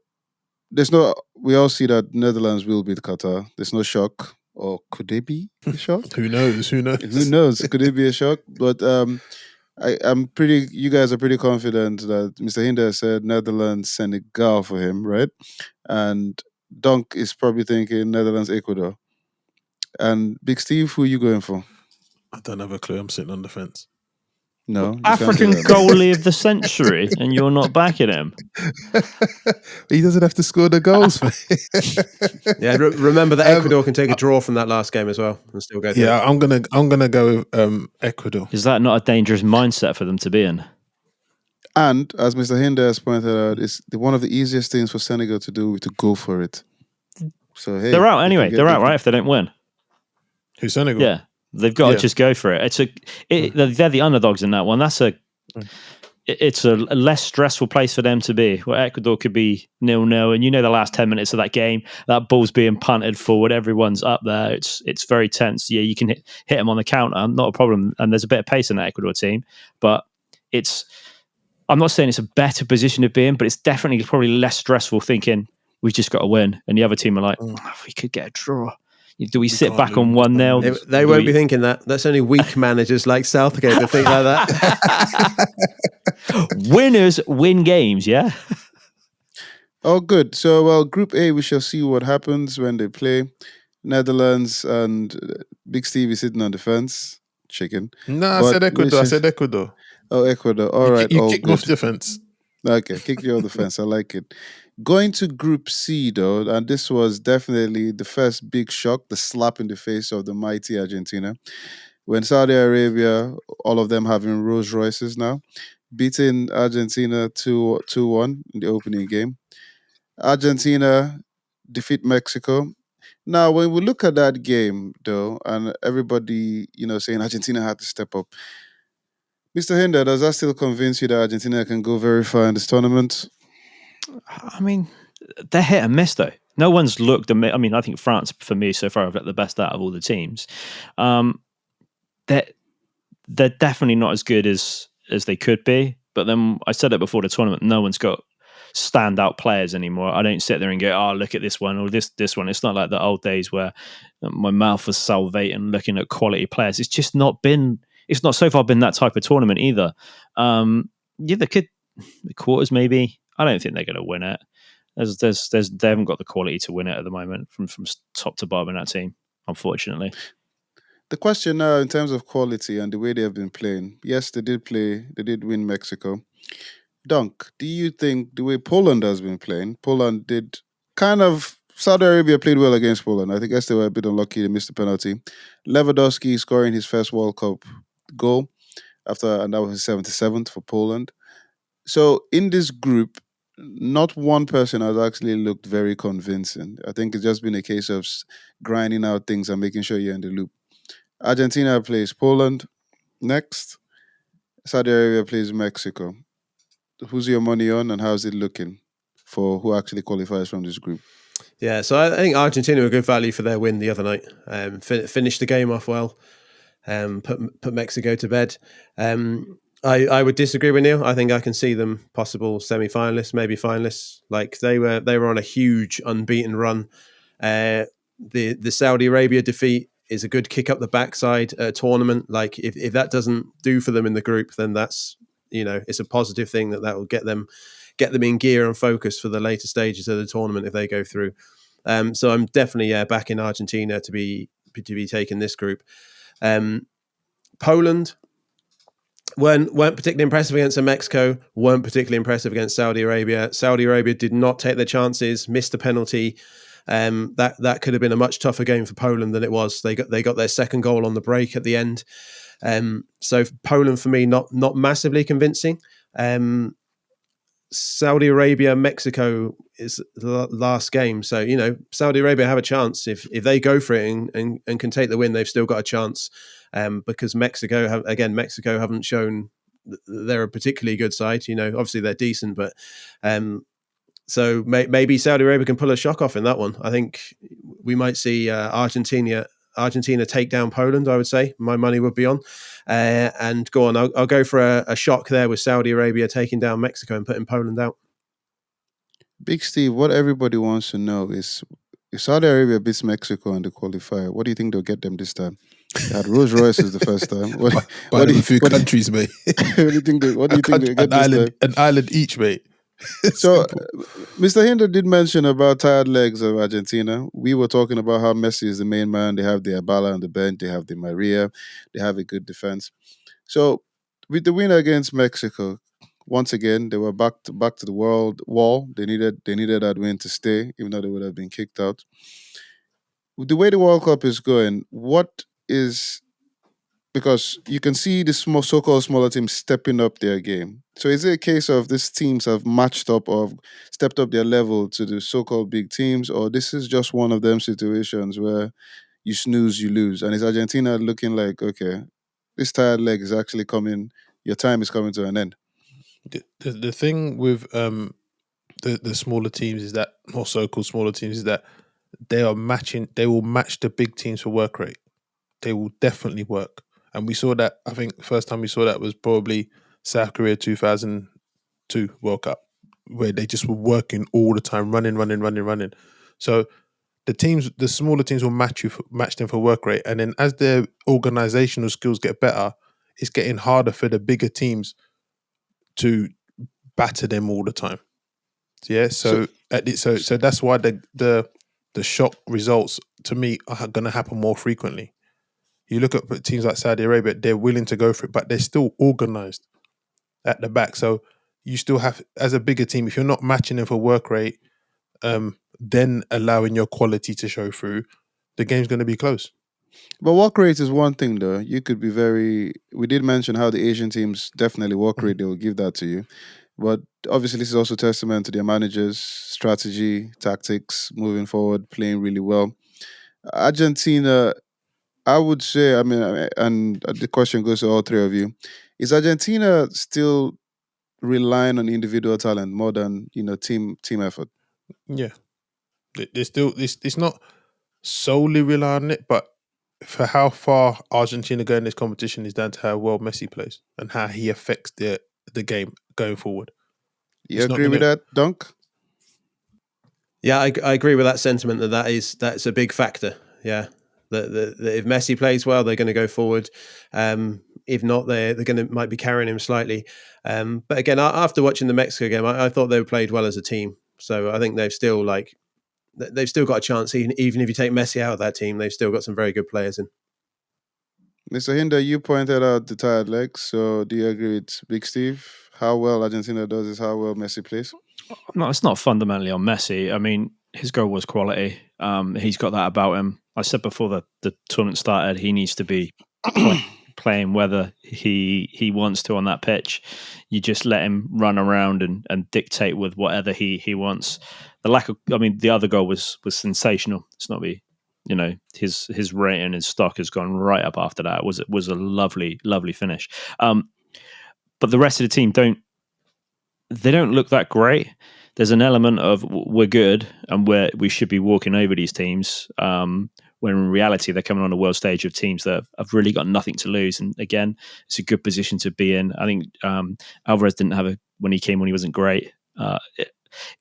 we all see that Netherlands will beat Qatar. There's no shock. Or could they be a shock? Who knows? Who knows? Could it be a shock? But you guys are pretty confident that Mr. Hinder said Netherlands, Senegal for him, right? And Dunc is probably thinking Netherlands, Ecuador. And Big Steve, who are you going for? I don't have a clue. I'm sitting on the fence. No, you can't say African that. goalie of the century, and you're not backing him. He doesn't have to score the goals. Yeah, remember that Ecuador can take a draw from that last game as well and still go through. Yeah, I'm gonna go with Ecuador. Is that not a dangerous mindset for them to be in? And as Mr. Hinder has pointed out, it's one of the easiest things for Senegal to do, to go for it. So hey, They're out anyway. They're out, right? If they don't win, Who's Senegal? yeah, they've got to just go for it. They're the underdogs in that one. It's a less stressful place for them to be. Where Ecuador could be 0-0, and the last 10 minutes of that game, that ball's being punted forward. Everyone's up there. It's very tense. Yeah, you can hit them on the counter, not a problem. And there's a bit of pace in that Ecuador team, but I'm not saying it's a better position to be in, but it's definitely probably less stressful thinking we've just got to win. And the other team are like, we could get a draw. Do we sit back on 1-0? They won't be thinking that. That's only weak managers like Southgate that think like that. Winners win games, yeah? Oh, good. So, well, Group A, we shall see what happens when they play. Netherlands and Big Steve is sitting on the fence. Chicken. No, I But said Ecuador. I let's said just- Ecuador. Oh, Ecuador. All right. You All kick me off good. the fence. Okay, kick you off the fence. I like it. Going to Group C, though, and this was definitely the first big shock, the slap in the face of the mighty Argentina. When Saudi Arabia, all of them having Rolls Royces now, beating Argentina 2-1 in the opening game. Argentina defeat Mexico. Now, when we look at that game, though, and everybody, saying Argentina had to step up, Mr. Hinder, does that still convince you that Argentina can go very far in this tournament? I mean, they're hit and miss, though. No one's looked. I mean, I think France, for me, so far, have got the best out of all the teams. They're definitely not as good as they could be. But then I said it before the tournament. No one's got standout players anymore. I don't sit there and go, "Oh, look at this one or this one." It's not like the old days where my mouth was salivating looking at quality players. It's just not been. It's not so far been that type of tournament either. Yeah, the quarters maybe. I don't think they're going to win it. They haven't got the quality to win it at the moment from top to bottom in that team, unfortunately. The question now, in terms of quality and the way they have been playing, yes, they did win Mexico. Dunc, do you think the way Poland has been playing, Poland did kind of, Saudi Arabia played well against Poland. I guess they were a bit unlucky, they missed the penalty. Lewandowski scoring his first World Cup goal, and that was his 77th for Poland. So in this group, not one person has actually looked very convincing. I think it's just been a case of grinding out things and making sure you're in the loop. Argentina plays Poland next. Saudi Arabia plays Mexico. Who's your money on, and how's it looking for who actually qualifies from this group? Yeah, so I think Argentina were good value for their win the other night. Finished the game off well. Put Mexico to bed. I would disagree with Neil. I think I can see them possible semi-finalists, maybe finalists. Like they were on a huge unbeaten run. The Saudi Arabia defeat is a good kick up the backside at a tournament. Like if that doesn't do for them in the group, then that's it's a positive thing that will get them in gear and focus for the later stages of the tournament if they go through. So I'm definitely backing Argentina to be taking this group. Poland weren't particularly impressive against Mexico, weren't particularly impressive against Saudi Arabia. Saudi Arabia did not take their chances, missed a penalty. That could have been a much tougher game for Poland than it was. They got their second goal on the break at the end. So Poland for me not massively convincing. Saudi Arabia, Mexico is the last game. So, Saudi Arabia have a chance. If they go for it and can take the win, they've still got a chance. Because Mexico haven't shown they're a particularly good side. Obviously they're decent, but so maybe Saudi Arabia can pull a shock off in that one. I think we might see Argentina take down Poland, I would say. My money would be on. And go on, I'll go for a shock there with Saudi Arabia taking down Mexico and putting Poland out. Big Steve, what everybody wants to know is, if Saudi Arabia beats Mexico in the qualifier, what do you think they'll get them this time? They had Rolls Royces the first time. Buy them a few countries, mate. What do you think they'll get this time? An island each, mate. So, Mr. Hinder did mention about tired legs of Argentina. We were talking about how Messi is the main man. They have the Abala on the bench. They have the Maria. They have a good defense. So, with the win against Mexico, once again they were back to the world wall. They needed that win to stay, even though they would have been kicked out. With the way the World Cup is going, what is, because you can see the so-called smaller teams stepping up their game. So is it a case of these teams have matched up or stepped up their level to the so-called big teams, or this is just one of them situations where you snooze, you lose? And is Argentina looking like, okay, this tired leg is actually coming, your time is coming to an end? The thing with the smaller teams is that, or so-called smaller teams, is that they will match the big teams for work rate. They will definitely work. And we saw that, I think the first time we saw that was probably South Korea 2002 World Cup. where they just were working all the time, running. So the smaller teams will match them for work rate, and then as their organizational skills get better, it's getting harder for the bigger teams to batter them all the time. Yeah, So so that's why the shock results to me are going to happen more frequently. You look at teams like Saudi Arabia; they're willing to go for it, but they're still organized at the back. So you still have, as a bigger team, if you're not matching them for work rate, then allowing your quality to show through, the game's going to be close. But work rate is one thing, though. You could be very. We did mention how the Asian teams definitely work rate. They will give that to you. But obviously, this is also testament to their managers' strategy, tactics, moving forward, playing really well. Argentina, I would say, and the question goes to all three of you: is Argentina still relying on individual talent more than team effort? Yeah, there's still it's not solely relying on it, but for how far Argentina go in this competition is down to how well Messi plays and how he affects the game going forward. You It's not agree with gonna. that, Dunk? Yeah, I agree with that sentiment that's a big factor. Yeah, that if Messi plays well, they're going to go forward. If not, they're going to might be carrying him slightly. But again, after watching the Mexico game, I thought they played well as a team. So I think they've still got a chance. Even if you take Messi out of that team, they've still got some very good players in. Mr. Hinder, you pointed out the tired legs. So do you agree with Big Steve? How well Argentina does is how well Messi plays. No, it's not fundamentally on Messi. I mean, his goal was quality. He's got that about him. I said before that the tournament started, he needs to be playing whether he wants to on that pitch. You just let him run around and dictate with whatever he wants. The other goal was sensational. It's not his rate and his stock has gone right up after that. It was a lovely finish. But the rest of the team don't look that great. There's an element of we're good and we should be walking over these teams, when in reality they're coming on a world stage of teams that have really got nothing to lose. And again, it's a good position to be in. I think Alvarez didn't have when he wasn't great.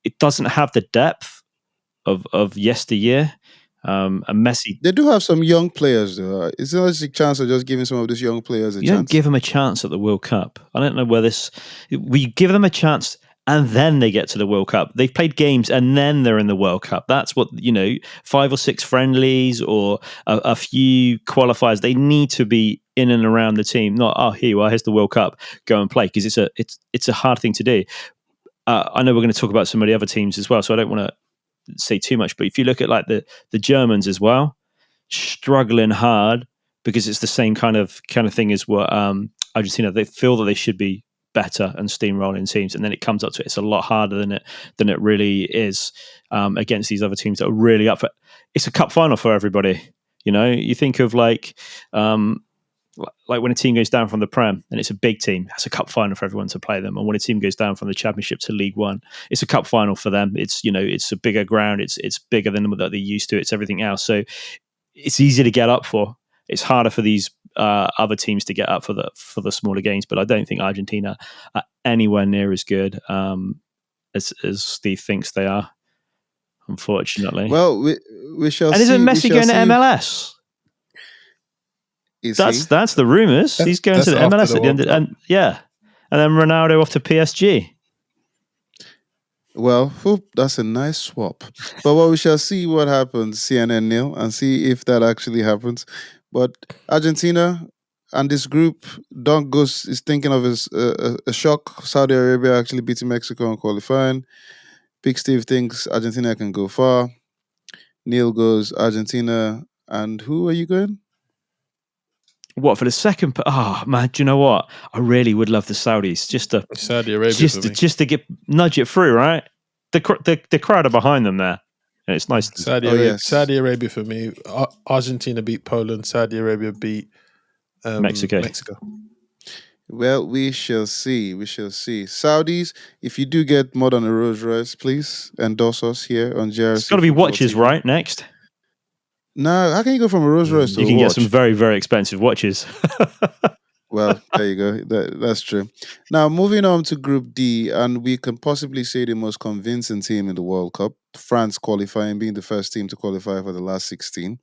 It doesn't have the depth of yesteryear. And Messi, They do have some young players, though. Is there a chance of just giving some of these young players a you chance? don't give them a chance at the World Cup. I don't know where we give them a chance and then they get to the World Cup. They've played games and then they're in the World Cup. That's what, 5 or 6 friendlies or a few qualifiers. They need to be in and around the team. Not, here you are, here's the World Cup, go and play, because it's a hard thing to do. I know we're going to talk about some of the other teams as well, so I don't want to say too much. But if you look at like the Germans as well, struggling hard because it's the same kind of thing as what Argentina. They feel that they should be better and steamrolling teams, and then it comes up to it. It's a lot harder than it really is against these other teams that are really up for. It's a cup final for everybody. You think of like when a team goes down from the Prem and it's a big team, that's a cup final for everyone to play them. And when a team goes down from the Championship to League One, it's a cup final for them. It's it's a bigger ground. It's bigger than what they're used to. It's everything else. So it's easy to get up for. It's harder for these other teams to get up for the smaller games. But I don't think Argentina are anywhere near as good as Steve thinks they are. Unfortunately, Well, we shall. And see. isn't Messi going to MLS? That's the rumors. He's going to the MLS at the end, and then Ronaldo off to PSG. Well, that's a nice swap. But we shall see what happens, CNN Neil, and see if that actually happens. But Argentina and this group, Dunc is thinking of a shock. Saudi Arabia actually beating Mexico in qualifying. Big Steve thinks Argentina can go far. Neil goes Argentina. And who are you going? What for the second? Oh man, do you know what? I really would love the Saudis just to Saudi Arabia just to nudge it through, right? The crowd are behind them there, and it's nice. Saudi Arabia for me. Argentina beat Poland. Saudi Arabia beat Mexico. Well, we shall see. We shall see. Saudis, if you do get more than a Rolls Royce, please endorse us here on JRC. It's got to be watches, TV. Right? Next. No, how can you go from a Rolls Royce to you can a watch? get some very, very expensive watches. Well, there you go. That's true. Now, moving on to Group D, and we can possibly say the most convincing team in the World Cup, France qualifying, being the first team to qualify for the last 16.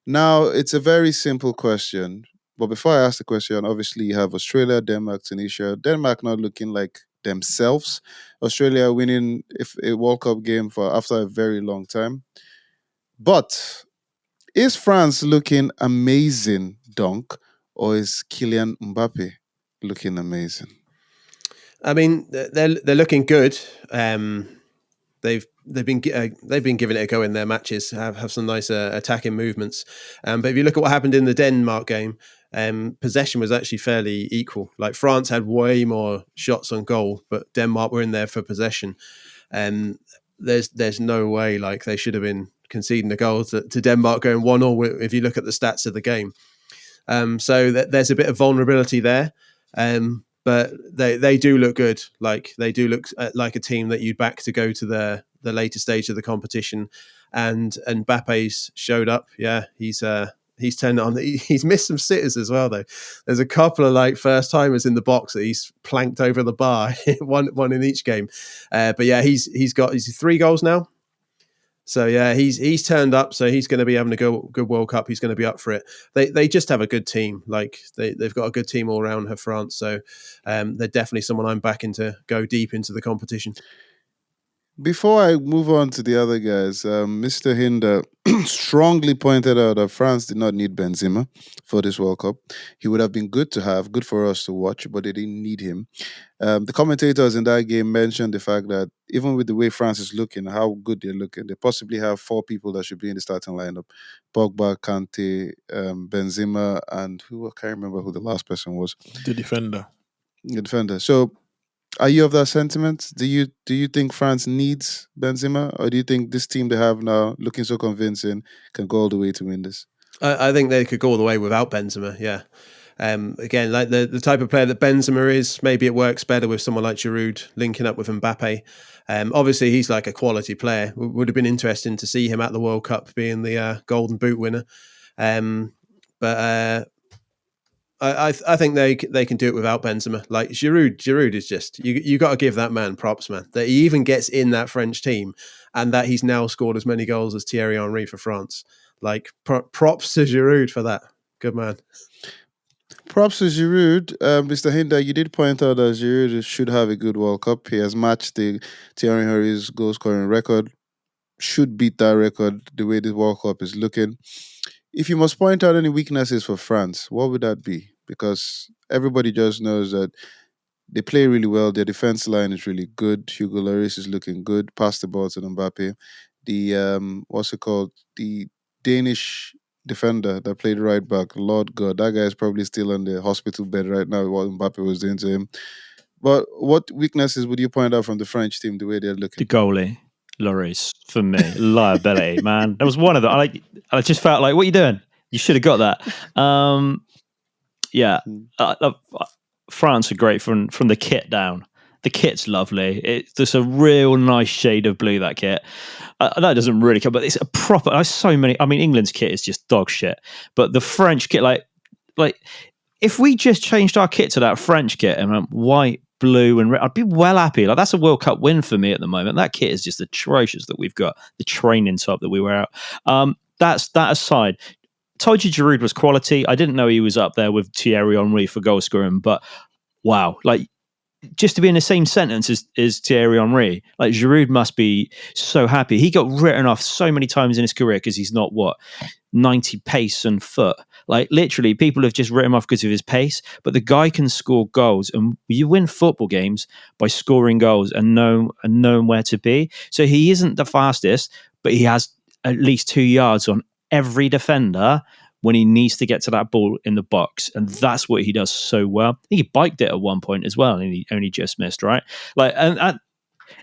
Now, it's a very simple question. But before I ask the question, obviously you have Australia, Denmark, Tunisia. Denmark not looking like themselves. Australia winning a World Cup game for after a very long time. But is France looking amazing, Dunc, or is Kylian Mbappe looking amazing? I mean, they're looking good. They've been giving it a go in their matches. Have some nice attacking movements. But if you look at what happened in the Denmark game, possession was actually fairly equal. Like France had way more shots on goal, but Denmark were in there for possession. And there's no way like they should have been conceding the goals to Denmark going 1-1 if you look at the stats of the game. So there's a bit of vulnerability there. But they do look good. Like they do look like a team that you'd back to go to the later stage of the competition. And Mbappe's showed up. Yeah, he's turned it on. He's missed some sitters as well, though. There's a couple of like first timers in the box that he's planked over the bar, one in each game. But yeah, he's 3 goals now. So yeah, he's turned up. So he's going to be having a good World Cup. He's going to be up for it. They just have a good team. Like they've got a good team all around France. So they're definitely someone I'm backing to go deep into the competition. Before I move on to the other guys, Mr. Hinder strongly pointed out that France did not need Benzema for this World Cup. He would have been good to have, good for us to watch, but they didn't need him. The commentators in that game mentioned the fact that even with the way France is looking, how good they're looking, they possibly have 4 people that should be in the starting lineup: Pogba, Kante, Benzema, and who I can't remember who the last person was. The defender. The defender. So, are you of that sentiment? Do you think France needs Benzema, or do you think this team they have now, looking so convincing, can go all the way to win this? I think they could go all the way without Benzema. Yeah. Again, like the type of player that Benzema is, maybe it works better with someone like Giroud linking up with Mbappe. Obviously, he's like a quality player. Would have been interesting to see him at the World Cup being the Golden Boot winner. But I think they can do it without Benzema. Like Giroud is just you got to give that man props, man. That he even gets in that French team, and that he's now scored as many goals as Thierry Henry for France. Like props to Giroud for that. Good man. Props to Giroud. Mr. Hinder, you did point out that Giroud should have a good World Cup. He has matched the Thierry Henry's goal scoring record. Should beat that record the way the World Cup is looking. If you must point out any weaknesses for France, what would that be? Because everybody just knows that they play really well. Their defense line is really good. Hugo Lloris is looking good. Pass the ball to Mbappe. The what's it called? The Danish defender that played right back. Lord God, that guy is probably still on the hospital bed right now. What Mbappe was doing to him. But what weaknesses would you point out from the French team the way they're The looking? goalie, Lloris, for me, liability, man. That was one of them. I just felt like, what are you doing? You should have got that. Yeah, France are great from the kit down. The kit's lovely. It's just a real nice shade of blue, that kit. That doesn't really come, but it's a proper. There's so many. I mean, England's kit is just dog shit, but the French kit, like if we just changed our kit to that French kit and went white, blue, and red, I'd be well happy. Like that's a World Cup win for me at the moment. That kit is just atrocious that we've got. The training top that we wear out. That's that aside. Told you Giroud was quality. I didn't know he was up there with Thierry Henry for goal scoring, but wow, like just to be in the same sentence as Thierry Henry, like Giroud must be so happy. He got written off so many times in his career because he's not 90 pace and foot. Like literally, people have just written him off because of his pace. But the guy can score goals, and you win football games by scoring goals and knowing where to be. So he isn't the fastest, but he has at least 2 yards on every defender when he needs to get to that ball in the box. And that's what he does so well. I think he biked it at one point as well, and he only just missed, right? Like, and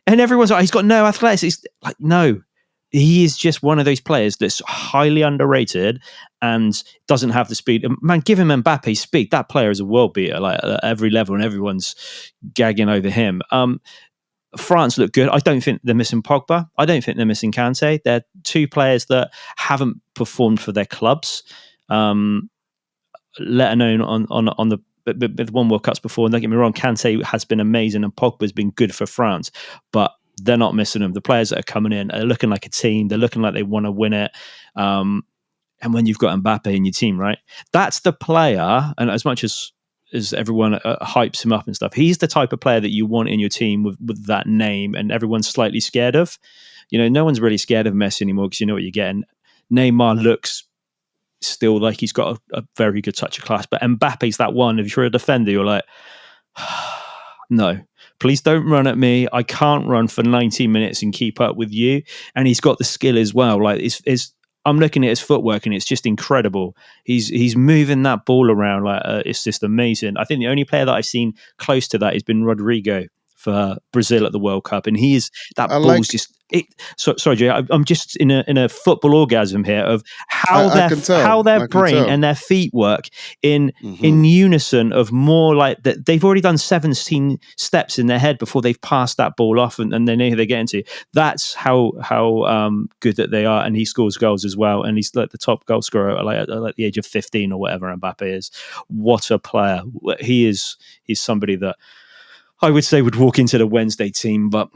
everyone's like, he's got no athletics. It's like, no, he is just one of those players that's highly underrated and doesn't have the speed. Man, give him Mbappe's speed. That player is a world beater, like at every level, and everyone's gagging over him. France look good. I don't think they're missing Pogba. I don't think they're missing Kante. They're 2 players that haven't performed for their clubs, let alone on the they've won World Cups before. And don't get me wrong, Kante has been amazing and Pogba's been good for France, but they're not missing them. The players that are coming in are looking like a team. They're looking like they want to win it. And when you've got Mbappe in your team, right, that's the player. And as much as everyone hypes him up and stuff, he's the type of player that you want in your team with that name, and everyone's slightly scared of. No one's really scared of Messi anymore because you know what you're getting. Neymar looks still like he's got a very good touch of class, but Mbappe's that one. If you're a defender, you're like, no, please don't run at me. I can't run for 90 minutes and keep up with you. And he's got the skill as well. Like I'm looking at his footwork and it's just incredible. He's moving that ball around like it's just amazing. I think the only player that I've seen close to that has been Rodrigo for Brazil at the World Cup, and ball's just it. Sorry, Jay, I'm just in a football orgasm here of how their brain and their feet work in unison of more like that. They've already done 17 steps in their head before they've passed that ball off, and they know who they're getting to. That's how good that they are, and he scores goals as well, and he's like the top goal scorer at the age of 15 or whatever. Mbappe is. What a player he is! He's somebody that I would say would walk into the Wednesday team, but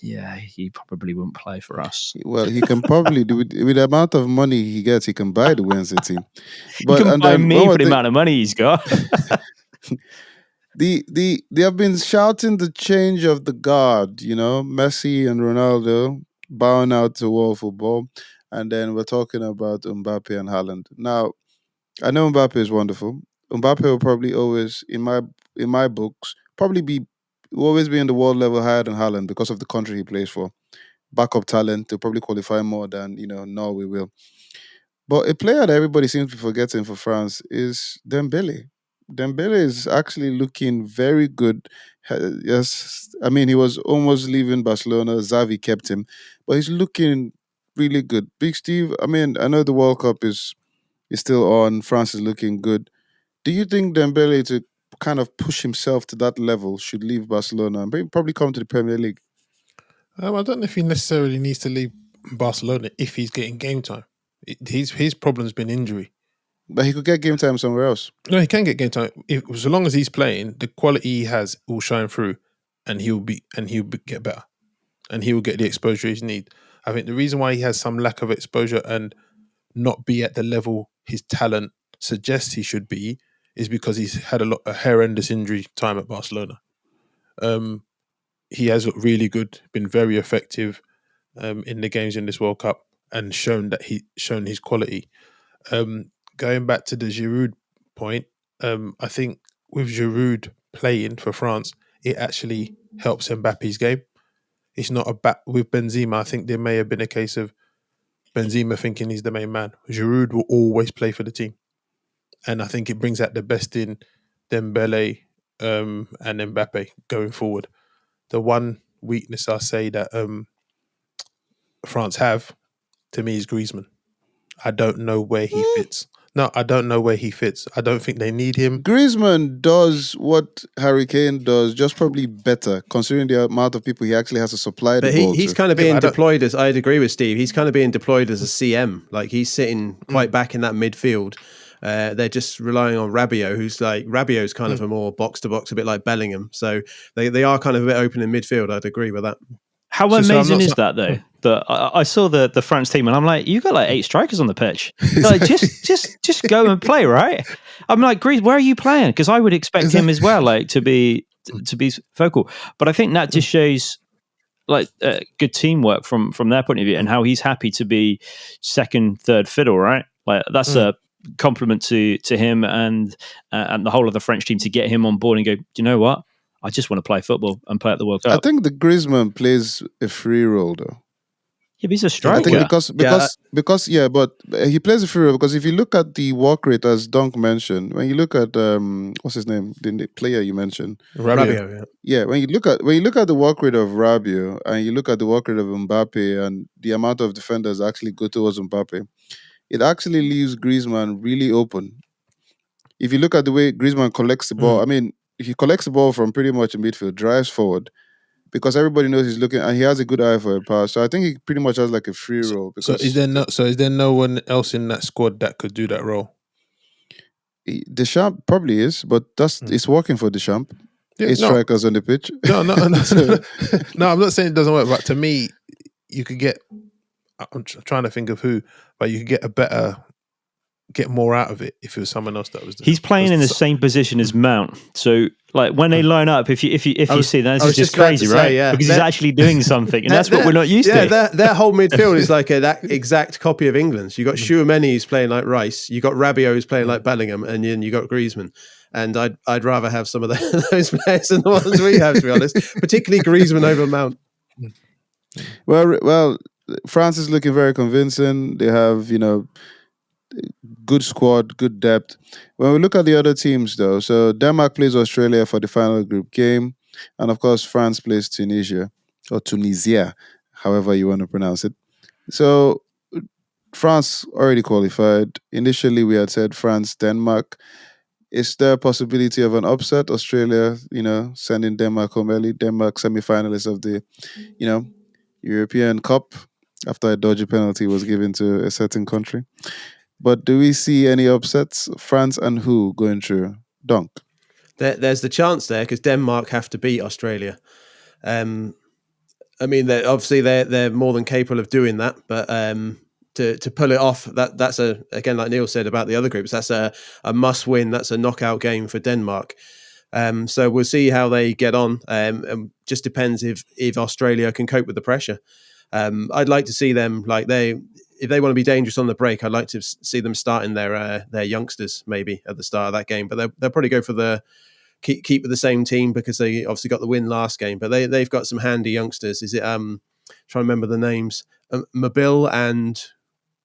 yeah, he probably wouldn't play for us. Well, he can probably do with the amount of money he gets, he can buy the Wednesday team. But, he can buy me for the amount of money he's got. They have been shouting the change of the guard, Messi and Ronaldo bowing out to world football, and then we're talking about Mbappe and Haaland. Now, I know Mbappe is wonderful. Mbappe will probably always, in my books, will always be in the world level higher than Haaland because of the country he plays for. Backup talent to probably qualify more than Norway will. But a player that everybody seems to be forgetting for France is Dembele. Dembele is actually looking very good. Yes, I mean he was almost leaving Barcelona. Xavi kept him, but he's looking really good. Big Steve. I mean, I know the World Cup is still on. France is looking good. Do you think Dembele, to kind of push himself to that level, should leave Barcelona and probably come to the Premier League? I don't know if he necessarily needs to leave Barcelona if he's getting game time. His problem's been injury. But he could get game time somewhere else. No, he can get game time so long as he's playing. The quality he has will shine through, and he'll get better, and he will get the exposure he needs. I think the reason why he has some lack of exposure and not be at the level his talent suggests he should be is because he's had a horrendous injury time at Barcelona. He has looked really good, been very effective in the games in this World Cup, and shown his quality. Going back to the Giroud point, I think with Giroud playing for France, it actually helps Mbappe's game. It's not with Benzema. I think there may have been a case of Benzema thinking he's the main man. Giroud will always play for the team, and I think it brings out the best in Dembele and Mbappe going forward. The one weakness I say that France have, to me, is Griezmann. I don't know where he fits. No, I don't know where he fits. I don't think they need him. Griezmann does what Harry Kane does, just probably better, considering the amount of people he actually has to supply the ball to. He's kind of being deployed as, I'd agree with Steve, he's kind of being deployed as a CM. Like he's sitting quite back in that midfield. They're just relying on Rabiot, Rabiot's kind of a more box-to-box, a bit like Bellingham. So they are kind of a bit open in midfield. I'd agree with that. How amazing is that, though? That I saw the France team, and I'm like, you got like 8 strikers on the pitch. Like, just go and play, right? I'm like, Greece, where are you playing? Because I would expect him as well, like to be vocal. But I think that just shows like good teamwork from their point of view, and how he's happy to be second, third fiddle, right? Like that's a compliment to him and the whole of the French team to get him on board and go, you know what? I just want to play football and play at the World Cup. I think the Griezmann plays a free role though. Yeah, but he's a striker. I think because but he plays a free role because if you look at the work rate, as Dunc mentioned, when you look at what's his name, the player you mentioned, Rabiot. Yeah, when you look at the work rate of Rabiot and you look at the work rate of Mbappe and the amount of defenders actually go towards Mbappe, it actually leaves Griezmann really open. If you look at the way Griezmann collects the ball, I mean, he collects the ball from pretty much in midfield, drives forward, because everybody knows he's looking and he has a good eye for a pass. So I think he pretty much has like a free role. So is there no one else in that squad that could do that role? Deschamps probably is, but it's working for Deschamps. Yeah, 8 strikers on the pitch. No, So- no. I'm not saying it doesn't work, but to me, you could get. I'm trying to think of who, but you could get more out of it if it was someone else that was. He's playing in the same position as Mount. So, like when they line up, if you see that, this is just crazy, right? Yeah. Because he's actually doing something, and that's what we're not used to. Yeah, their whole midfield is like that exact copy of England's. You got Chouameni who's playing like Rice. You got Rabiot who's playing like Bellingham, and then you got Griezmann. And I'd rather have some of those players than the ones we have, to be honest. Particularly Griezmann over Mount. Well, France is looking very convincing. They have, good squad, good depth. When we look at the other teams, though, so Denmark plays Australia for the final group game, and of course France plays Tunisia or Tunisia, however you want to pronounce it. So France already qualified. Initially, we had said France, Denmark. Is there a possibility of an upset? Australia, sending Denmark home early. Denmark semi-finalists of the, European Cup after a dodgy penalty was given to a certain country. But do we see any upsets? France and who going through? Dunc. There's the chance there because Denmark have to beat Australia. I mean, they're more than capable of doing that, but to pull it off, that's again, like Neil said about the other groups, that's a must win. That's a knockout game for Denmark. So we'll see how they get on. And just depends if Australia can cope with the pressure. I'd like to see them if they want to be dangerous on the break. I'd like to see them starting their youngsters maybe at the start of that game, but they'll probably go for keep with the same team because they obviously got the win last game. But they've got some handy youngsters. Is it trying to remember the names? Mabil and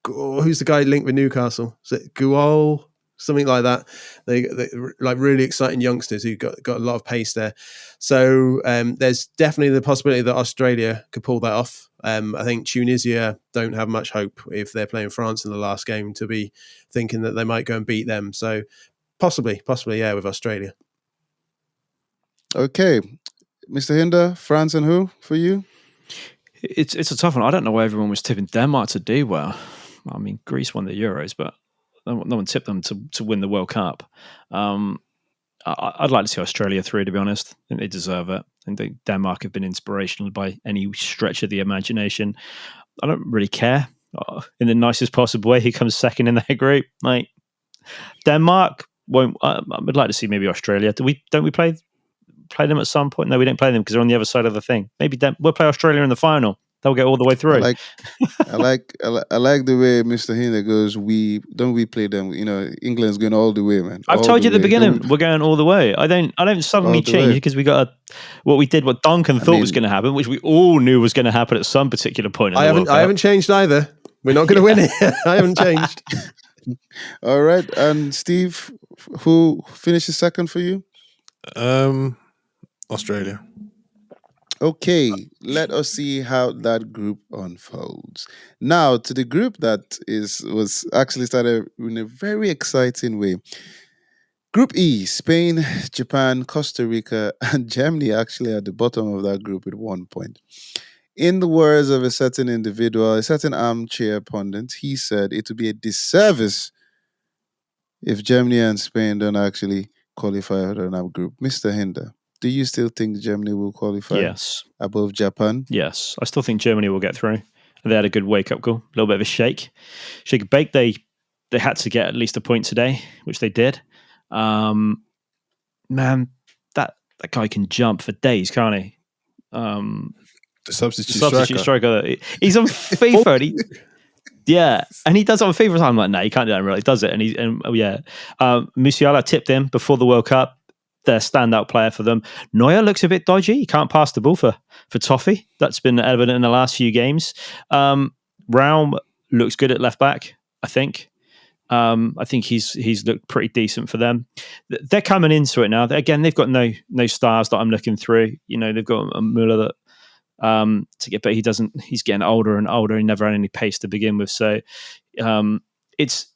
who's the guy linked with Newcastle? Is it Guol? Something like that. They like really exciting youngsters who got a lot of pace there. So there's definitely the possibility that Australia could pull that off. I think Tunisia don't have much hope if they're playing France in the last game to be thinking that they might go and beat them. So possibly, yeah, with Australia. Okay, Mr. Hinder, France and who for you? It's a tough one. I don't know why everyone was tipping Denmark to do well. I mean, Greece won the Euros, but no one tipped them to win the World Cup. I'd like to see Australia through, to be honest. I think they deserve it. I think Denmark have been inspirational by any stretch of the imagination. I don't really care. In the nicest possible way, who comes second in their group? Like Denmark won't. I would like to see maybe Australia. Don't we play them at some point? No, we didn't play them because they're on the other side of the thing. Maybe we'll play Australia in the final. They'll get all the way through. I like the way Mr. Hinder goes. We play them. England's going all the way, man. I've told you at the beginning we're going all the way. I don't suddenly change because we got what Duncan thought was going to happen, which we all knew was going to happen at some particular point. I haven't changed either. We're not going to win it. I haven't changed. All right, and Steve, who finishes second for you? Australia. Okay, let us see how that group unfolds. Now to the group that was actually started in a very exciting way. Group E: Spain, Japan, Costa Rica, and Germany actually at the bottom of that group with 1 point. In the words of a certain individual, a certain armchair pundit, he said it would be a disservice if Germany and Spain don't actually qualify out of that group. Mr. Hinder, do you still think Germany will qualify? Yes. Above Japan? Yes. I still think Germany will get through. They had a good wake-up call, a little bit of a shake and bake. They had to get at least a point today, which they did. Man, that guy can jump for days, can't he? The substitute striker. He's on FIFA. And he does it on FIFA. I'm like, no, he can't do that in real life. He does it, Musiala tipped him before the World Cup. Their standout player for them. Neuer looks a bit dodgy. He can't pass the ball for Toffee. That's been evident in the last few games. Raum looks good at left back, I think. I think he's looked pretty decent for them. They're coming into it now. Again, they've got no stars that I'm looking through. They've got a Müller that to get, but he's getting older and older. He never had any pace to begin with. So it's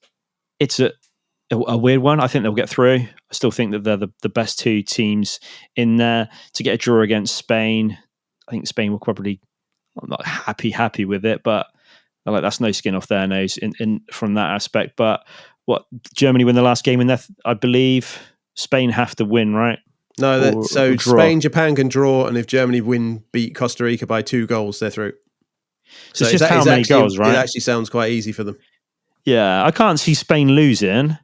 a weird one. I think they'll get through. I still think that they're the best two teams in there. To get a draw against Spain, I think Spain will probably, I'm not happy with it, but that's no skin off their nose in from that aspect. But what Germany win the last game in there. I believe Spain have to win, right? No, so draw. Spain, Japan can draw, and if Germany beat Costa Rica by 2 goals, they're through. So it's just how many goals, right? It actually sounds quite easy for them. Yeah, I can't see Spain losing.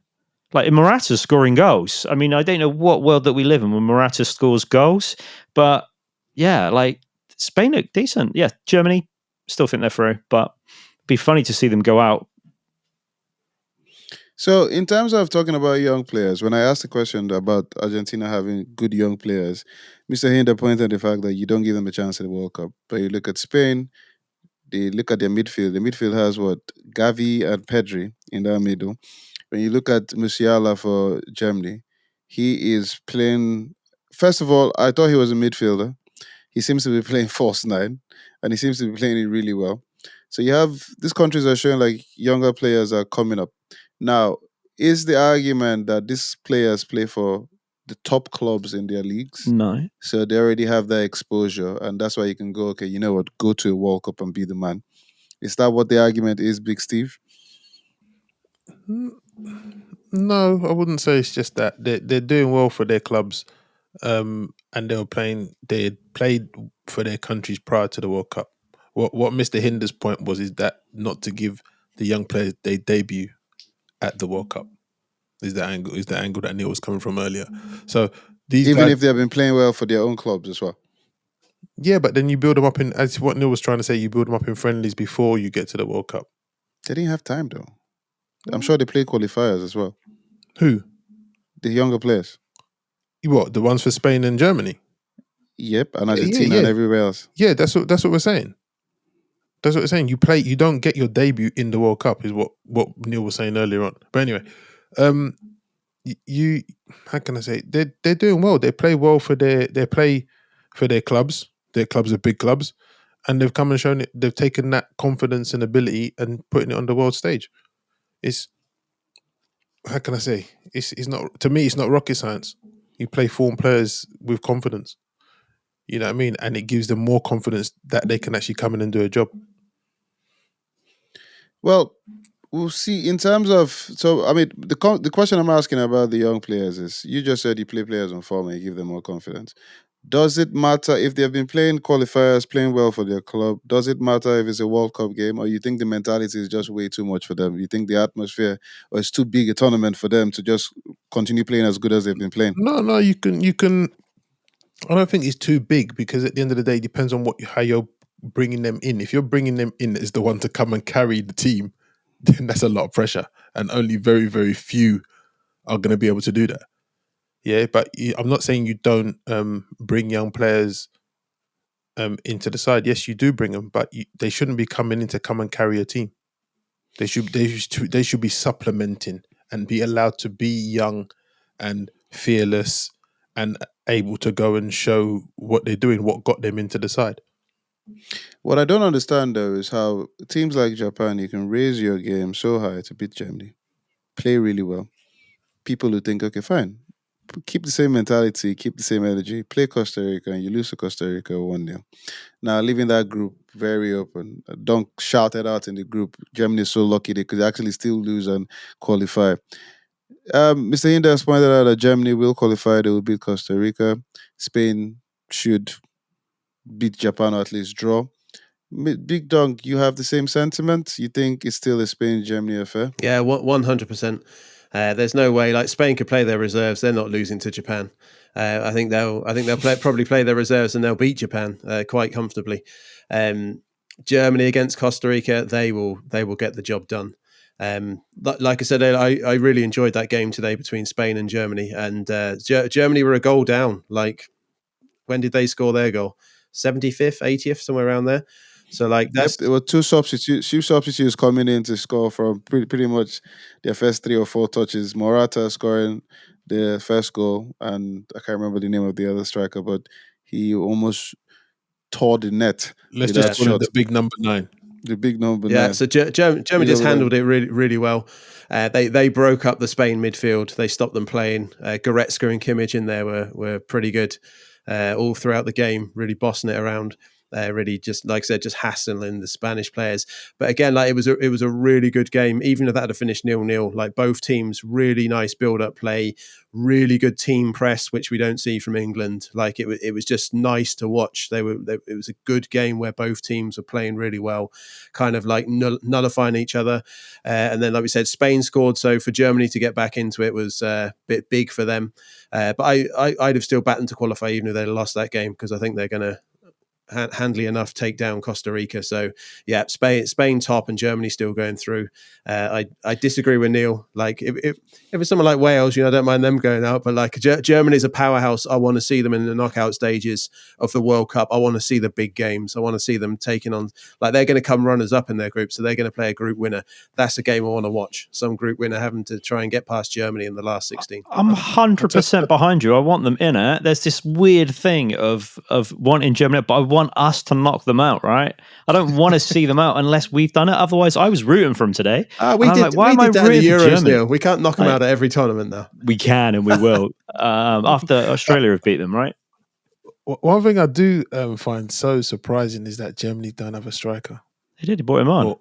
Like Morata scoring goals. I mean, I don't know what world that we live in when Morata scores goals, but yeah, like Spain look decent. Yeah, Germany still think they're through, but it'd be funny to see them go out. So, in terms of talking about young players, when I asked the question about Argentina having good young players, Mr. Hinder pointed the fact that you don't give them a chance at the World Cup. But you look at Spain, they look at their midfield. The midfield has what? Gavi and Pedri in that middle. When you look at Musiala for Germany, he is playing. First of all, I thought he was a midfielder. He seems to be playing false nine, and he seems to be playing it really well. So you have these countries are showing like younger players are coming up. Now, is the argument that these players play for the top clubs in their leagues? No. So they already have that exposure, and that's why you can go, okay, you know what, go to a World Cup and be the man. Is that what the argument is, Big Steve? No, I wouldn't say it's just that. They're doing well for their clubs, and they played for their countries prior to the World Cup. What Mr. Hinder's point was is that not to give the young players their debut at the World Cup is the angle that Neil was coming from earlier. So these Even guys, if they've been playing well for their own clubs as well. yeah, but then you build them up in, as what Neil was trying to say, you build them up in friendlies before you get to the World Cup. They didn't have time though. I'm sure they play qualifiers as well. Who? The younger players. What, the ones for Spain and Germany? Yep, and Argentina and everywhere else. Yeah, that's what we're saying. That's what we're saying. You don't get your debut in the World Cup, is what Neil was saying earlier on. But anyway, you how can I say, they're doing well. They play well for their clubs. Their clubs are big clubs, and they've come and shown it. They've taken that confidence and ability and putting it on the world stage. It's, how can I say? It's not, to me, it's not rocket science. You play form players with confidence. You know what I mean? And it gives them more confidence that they can actually come in and do a job. Well, we'll see. In terms of, so I mean, the question I'm asking about the young players is, you just said you play players on form and you give them more confidence. Does it matter if they've been playing qualifiers, playing well for their club? Does it matter if it's a World Cup game, or you think the mentality is just way too much for them? You think the atmosphere, or it's too big a tournament for them to just continue playing as good as they've been playing? No, you can. I don't think it's too big, because at the end of the day, it depends on how you're bringing them in. If you're bringing them in as the one to come and carry the team, then that's a lot of pressure, and only very, very few are going to be able to do that. Yeah, but I'm not saying you don't bring young players into the side. Yes, you do bring them, but they shouldn't be coming in to come and carry a team. They should be supplementing and be allowed to be young and fearless and able to go and show what they're doing, what got them into the side. What I don't understand though is how teams like Japan, you can raise your game so high to beat Germany, play really well. People who think, okay, fine, keep the same mentality, keep the same energy, play Costa Rica, and you lose to Costa Rica 1-0. Now, leaving that group very open. Dunc shouted out in the group, Germany is so lucky they could actually still lose and qualify. Mr. Hinder has pointed out that Germany will qualify, they will beat Costa Rica. Spain should beat Japan or at least draw. Big Dunk, you have the same sentiment? You think it's still a Spain-Germany affair? Yeah, 100%. There's no way. Like, Spain could play their reserves; they're not losing to Japan. I think they'll probably play their reserves and they'll beat Japan quite comfortably. Germany against Costa Rica, they will get the job done. Like I said, I really enjoyed that game today between Spain and Germany, and Germany were a goal down. Like, when did they score their goal? 75th, 80th, somewhere around there. So, like, that's There were two substitutes coming in to score from pretty much their first 3 or 4 touches. Morata scoring the first goal, and I can't remember the name of the other striker, but he almost tore the net Let's with just that call him shot. the big number 9. The big number yeah. 9. So Germany just handled it really, really well. They broke up the Spain midfield. They stopped them playing. Goretzka and Kimmich in there were pretty good all throughout the game, really bossing it around. really just, like I said, just hassling the Spanish players. But again, like it was a really good game, even if that had finished 0-0. Like both teams, really nice build-up play, really good team press, which we don't see from England. Like it was just nice to watch. It was a good game where both teams were playing really well, kind of like nullifying each other. And then, like we said, Spain scored. So for Germany to get back into it was a bit big for them. But I'd have still backed them to qualify even if they'd lost that game, because I think they're going to handily enough take down Costa Rica. So yeah, Spain top and Germany still going through. I disagree with Neil. Like if it's someone like Wales, I don't mind them going out, but like Germany's a powerhouse. I want to see them in the knockout stages of the World Cup. I want to see the big games. I want to see them taking on, like they're going to come runners up in their group, so they're going to play a group winner. That's a game I want to watch. Some group winner having to try and get past Germany in the last 16. I'm 100% behind you. I want them in it. There's this weird thing of wanting Germany, but I want us to knock them out, right? I don't want to see them out unless we've done it. Otherwise, I was rooting for them today. We did. Like, why am I rooting for Germany? We can't knock them out at every tournament now. We can and we will. After Australia have beat them, right? One thing I do find so surprising is that Germany don't have a striker. They did. They brought him on.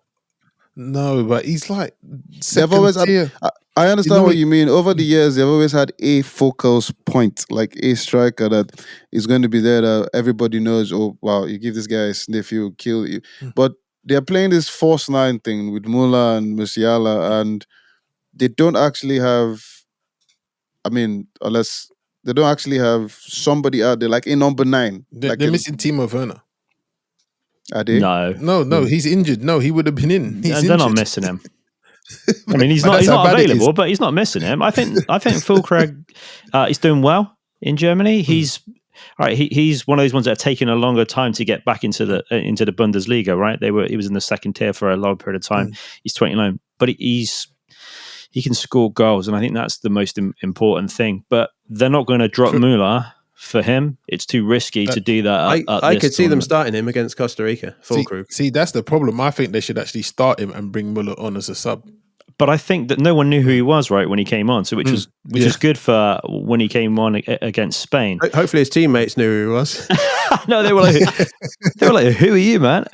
No, but he's like they've always had, I understand what you mean. Over the years, they've always had a focal point, like a striker that is going to be there that everybody knows, oh, wow, you give this guy a sniff, he'll kill you. But they're playing this false nine thing with Muller and Musiala, and they don't actually have, unless they don't actually have somebody out there, like a number 9. They're missing Timo Werner. Are they? No, he's injured. No, he would have been in. They're not missing him. I mean, he's not available, but he's not missing him. I think Füllkrug is doing well in Germany. He's right. He's one of those ones that have taken a longer time to get back into the Bundesliga. Right, he was in the second tier for a long period of time. He's 29, but he can score goals, and I think that's the most important thing. But they're not going to drop Müller for him. It's too risky to do that. I could see them starting him against Costa Rica. See, that's the problem. I think they should actually start him and bring Müller on as a sub. But I think that no one knew who he was right when he came on, so which is good for when he came on against Spain. Hopefully his teammates knew who he was. No, they were like, "Who are you, man?"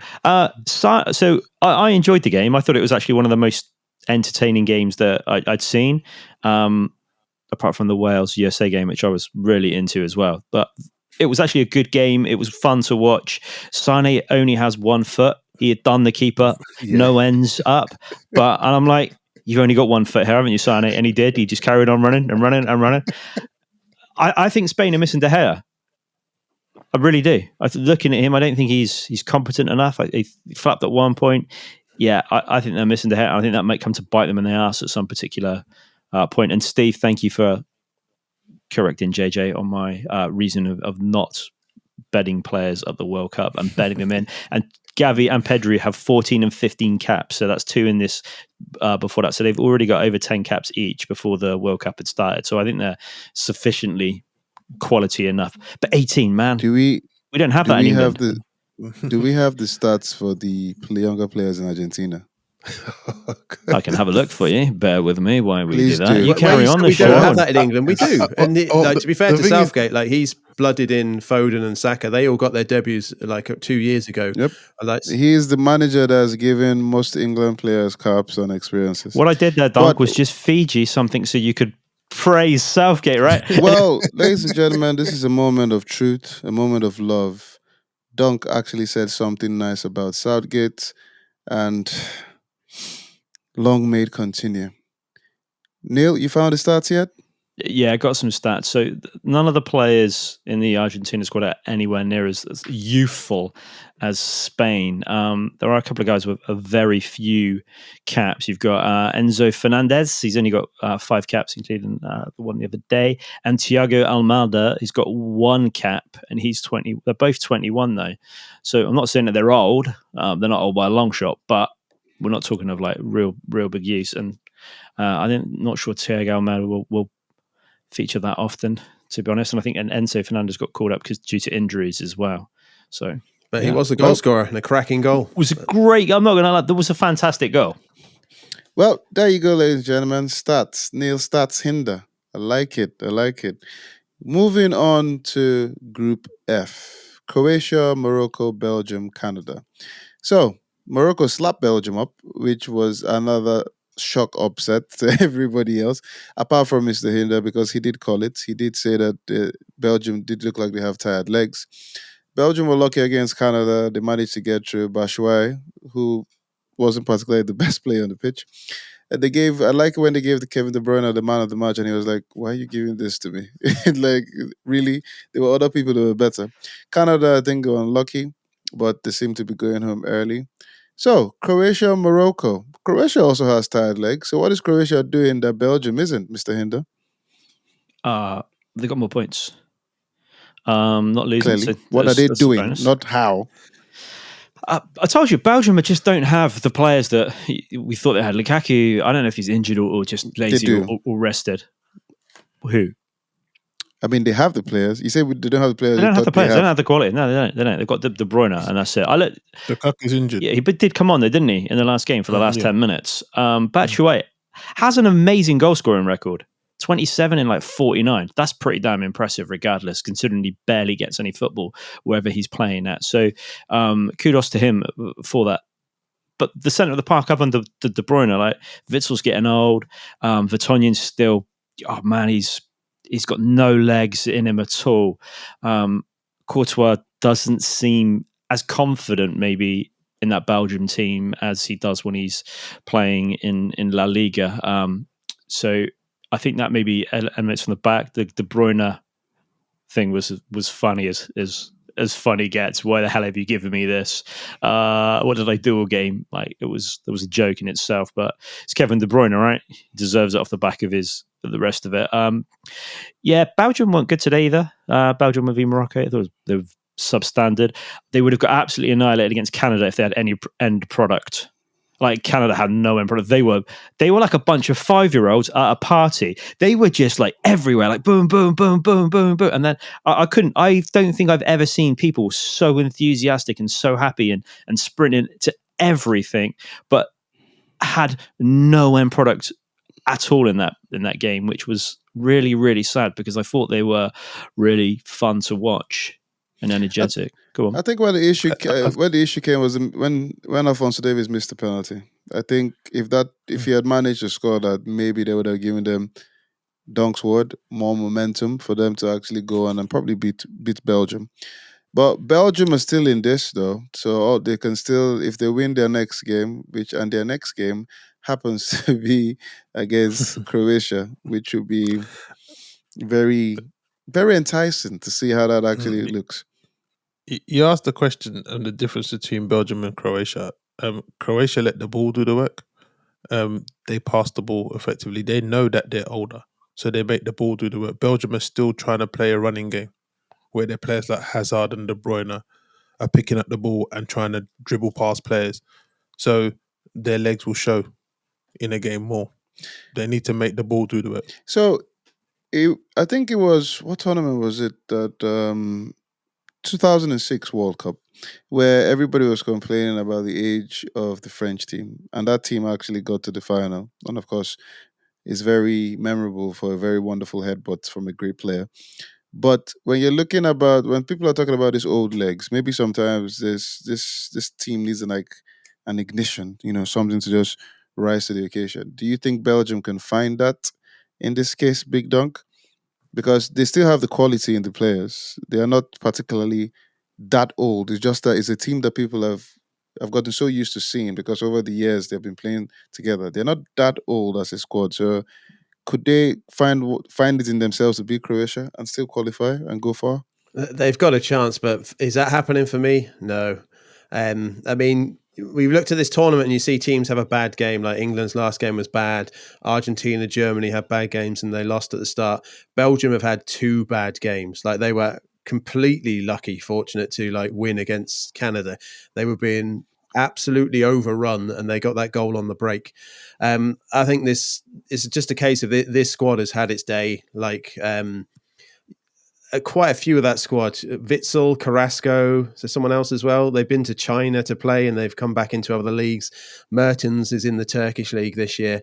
So I enjoyed the game. I thought it was actually one of the most entertaining games that I'd seen, apart from the Wales-USA game, which I was really into as well. But it was actually a good game. It was fun to watch. Sane only has 1 foot. He had done the keeper, no ends up. And I'm like, you've only got 1 foot here, haven't you, Sane? And he did. He just carried on running and running and running. I think Spain are missing De Gea. I really do. Looking at him, I don't think he's competent enough. He flapped at one point. Yeah, I think they're missing De Gea. I think that might come to bite them in the arse at some particular point. And Steve, thank you for correcting JJ on my reason of not betting players at the World Cup and betting them in. And Gavi and Pedri have 14 and 15 caps, so that's 2 in this before that. So they've already got over 10 caps each before the World Cup had started. So I think they're sufficiently quality enough. But 18, man, we don't have that anymore. Do we have the stats for the younger players in Argentina? I can have a look for you. Bear with me while we Please do that. do. You carry on the We show. don't have that in England. We do. And to be fair to Southgate, like he's blooded in Foden and Saka. They all got their debuts like 2 years ago. Yep. He is the manager that's given most England players caps and experiences. What I did there, Dunc, was just feed you something so you could praise Southgate, right? Well, ladies and gentlemen, this is a moment of truth, a moment of love. Dunc actually said something nice about Southgate, and long may it continue. Neil, you found the stats yet? Yeah, I got some stats. So none of the players in the Argentina squad are anywhere near as youthful as Spain. There are a couple of guys with a very few caps. You've got Enzo Fernandez. He's only got 5 caps, including the one the other day. And Thiago Almada, he's got 1 cap, and he's 20. They're both 21, though. So I'm not saying that they're old. They're not old by a long shot, but we're not talking of like real big use. And I'm not sure Thiago Almada will feature that often, to be honest. And I think Enzo Fernandez got called up due to injuries as well. So, but he was a goal scorer and a cracking goal. It was a great. I'm not going to lie. There was a fantastic goal. Well, there you go, ladies and gentlemen. Stats. Neil Stats Hinder. I like it. Moving on to Group F. Croatia, Morocco, Belgium, Canada. So Morocco slapped Belgium up, which was another shock upset to everybody else, apart from Mr. Hinder, because he did call it. He did say that Belgium did look like they have tired legs. Belgium were lucky against Canada. They managed to get through Batshuayi, who wasn't particularly the best player on the pitch. And they gave, I like when they gave the Kevin De Bruyne the man of the match, and he was like, "Why are you giving this to me?" Like, really, there were other people that were better. Canada, I think, were unlucky, but they seem to be going home early. So, Croatia, Morocco. Croatia also has tired legs. So, what is Croatia doing that Belgium isn't, Mr. Hinder? They got more points. Not losing. Clearly. So What are they that's a doing? bonus. Not how. I told you, Belgium just don't have the players that we thought they had. Lukaku, I don't know if he's injured or just lazy do. or rested. Who? I mean, they have the players. You say they don't have the players. They don't have the thought they players. They don't have the quality. No, they don't. They don't. They've got De Bruyne, and that's it. Lukaku's injured. Yeah, he did come on, though, didn't he, in the last game for the last Yeah. 10 minutes? Batshuayi has an amazing goal scoring record. 27 in like 49. That's pretty damn impressive, regardless, considering he barely gets any football wherever he's playing at. So kudos to him for that. But the centre of the park, up under the De Bruyne, like Witzel's getting old. Vertonghen's still, oh man, he's got no legs in him at all. Courtois doesn't seem as confident, maybe, in that Belgium team as he does when he's playing in La Liga. So I think that maybe emanates from the back. The De Bruyne thing was funny as funny gets. Why the hell have you given me this? What did I do all game? Like there was a joke in itself, but it's Kevin De Bruyne, right? He deserves it off the back of the rest of it. Yeah, Belgium weren't good today either. Belgium v Morocco, I thought they were substandard. They would have got absolutely annihilated against Canada if they had any end product. Like Canada had no end product. They were like a bunch of 5-year-olds at a party. They were just like everywhere, like boom, boom, boom, boom, boom, boom. And then I don't think I've ever seen people so enthusiastic and so happy and sprinting to everything, but had no end product at all in that game, which was really, really sad because I thought they were really fun to watch and energetic. Go on. I think where the issue came was when Alfonso Davies missed the penalty. I think if he had managed to score that, maybe they would have given them Dunc's word more momentum for them to actually go on and probably beat Belgium. But Belgium are still in this though, so they can still, if they win their next game, and their next game happens to be against Croatia, which would be very, very enticing to see how that actually looks. You asked the question on the difference between Belgium and Croatia. Croatia let the ball do the work. They pass the ball effectively. They know that they're older, so they make the ball do the work. Belgium are still trying to play a running game where their players like Hazard and De Bruyne are picking up the ball and trying to dribble past players. So their legs will show in a game more. They need to make the ball do the work. So I think it was, what tournament was it that 2006 World Cup, where everybody was complaining about the age of the French team, and that team actually got to the final. And of course, it's very memorable for a very wonderful headbutt from a great player. But when people are talking about these old legs, maybe sometimes this team needs an ignition, something to just rise to the occasion. Do you think Belgium can find that in this case, Big Dunk? Because they still have the quality in the players. They are not particularly that old. It's just that it's a team that people have gotten so used to seeing because over the years they've been playing together. They're not that old as a squad. So could they find it in themselves to beat Croatia and still qualify and go far? They've got a chance, but is that happening for me? No. I mean, we've looked at this tournament and you see teams have a bad game. Like England's last game was bad. Argentina, Germany had bad games and they lost at the start. Belgium have had 2 bad games. Like they were completely fortunate to like win against Canada. They were being absolutely overrun and they got that goal on the break. I think this is just a case of this squad has had its day. Like quite a few of that squad, Witzel, Carrasco, so someone else as well. They've been to China to play and they've come back into other leagues. Mertens is in the Turkish league this year.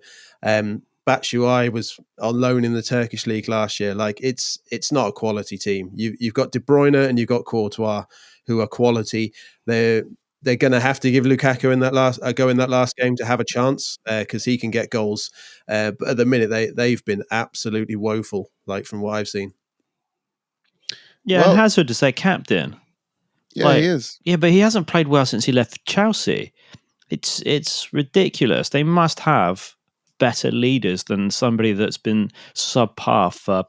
Batshuayi was on loan in the Turkish league last year. Like it's not a quality team. You've got De Bruyne and you've got Courtois, who are quality. They're going to have to give Lukaku in that last game to have a chance because he can get goals. But at the minute, they've been absolutely woeful, like from what I've seen. Yeah, Well- and Hazard is their captain. Yeah, he is. Yeah, but he hasn't played well since he left Chelsea. It's ridiculous. They must have better leaders than somebody that's been subpar for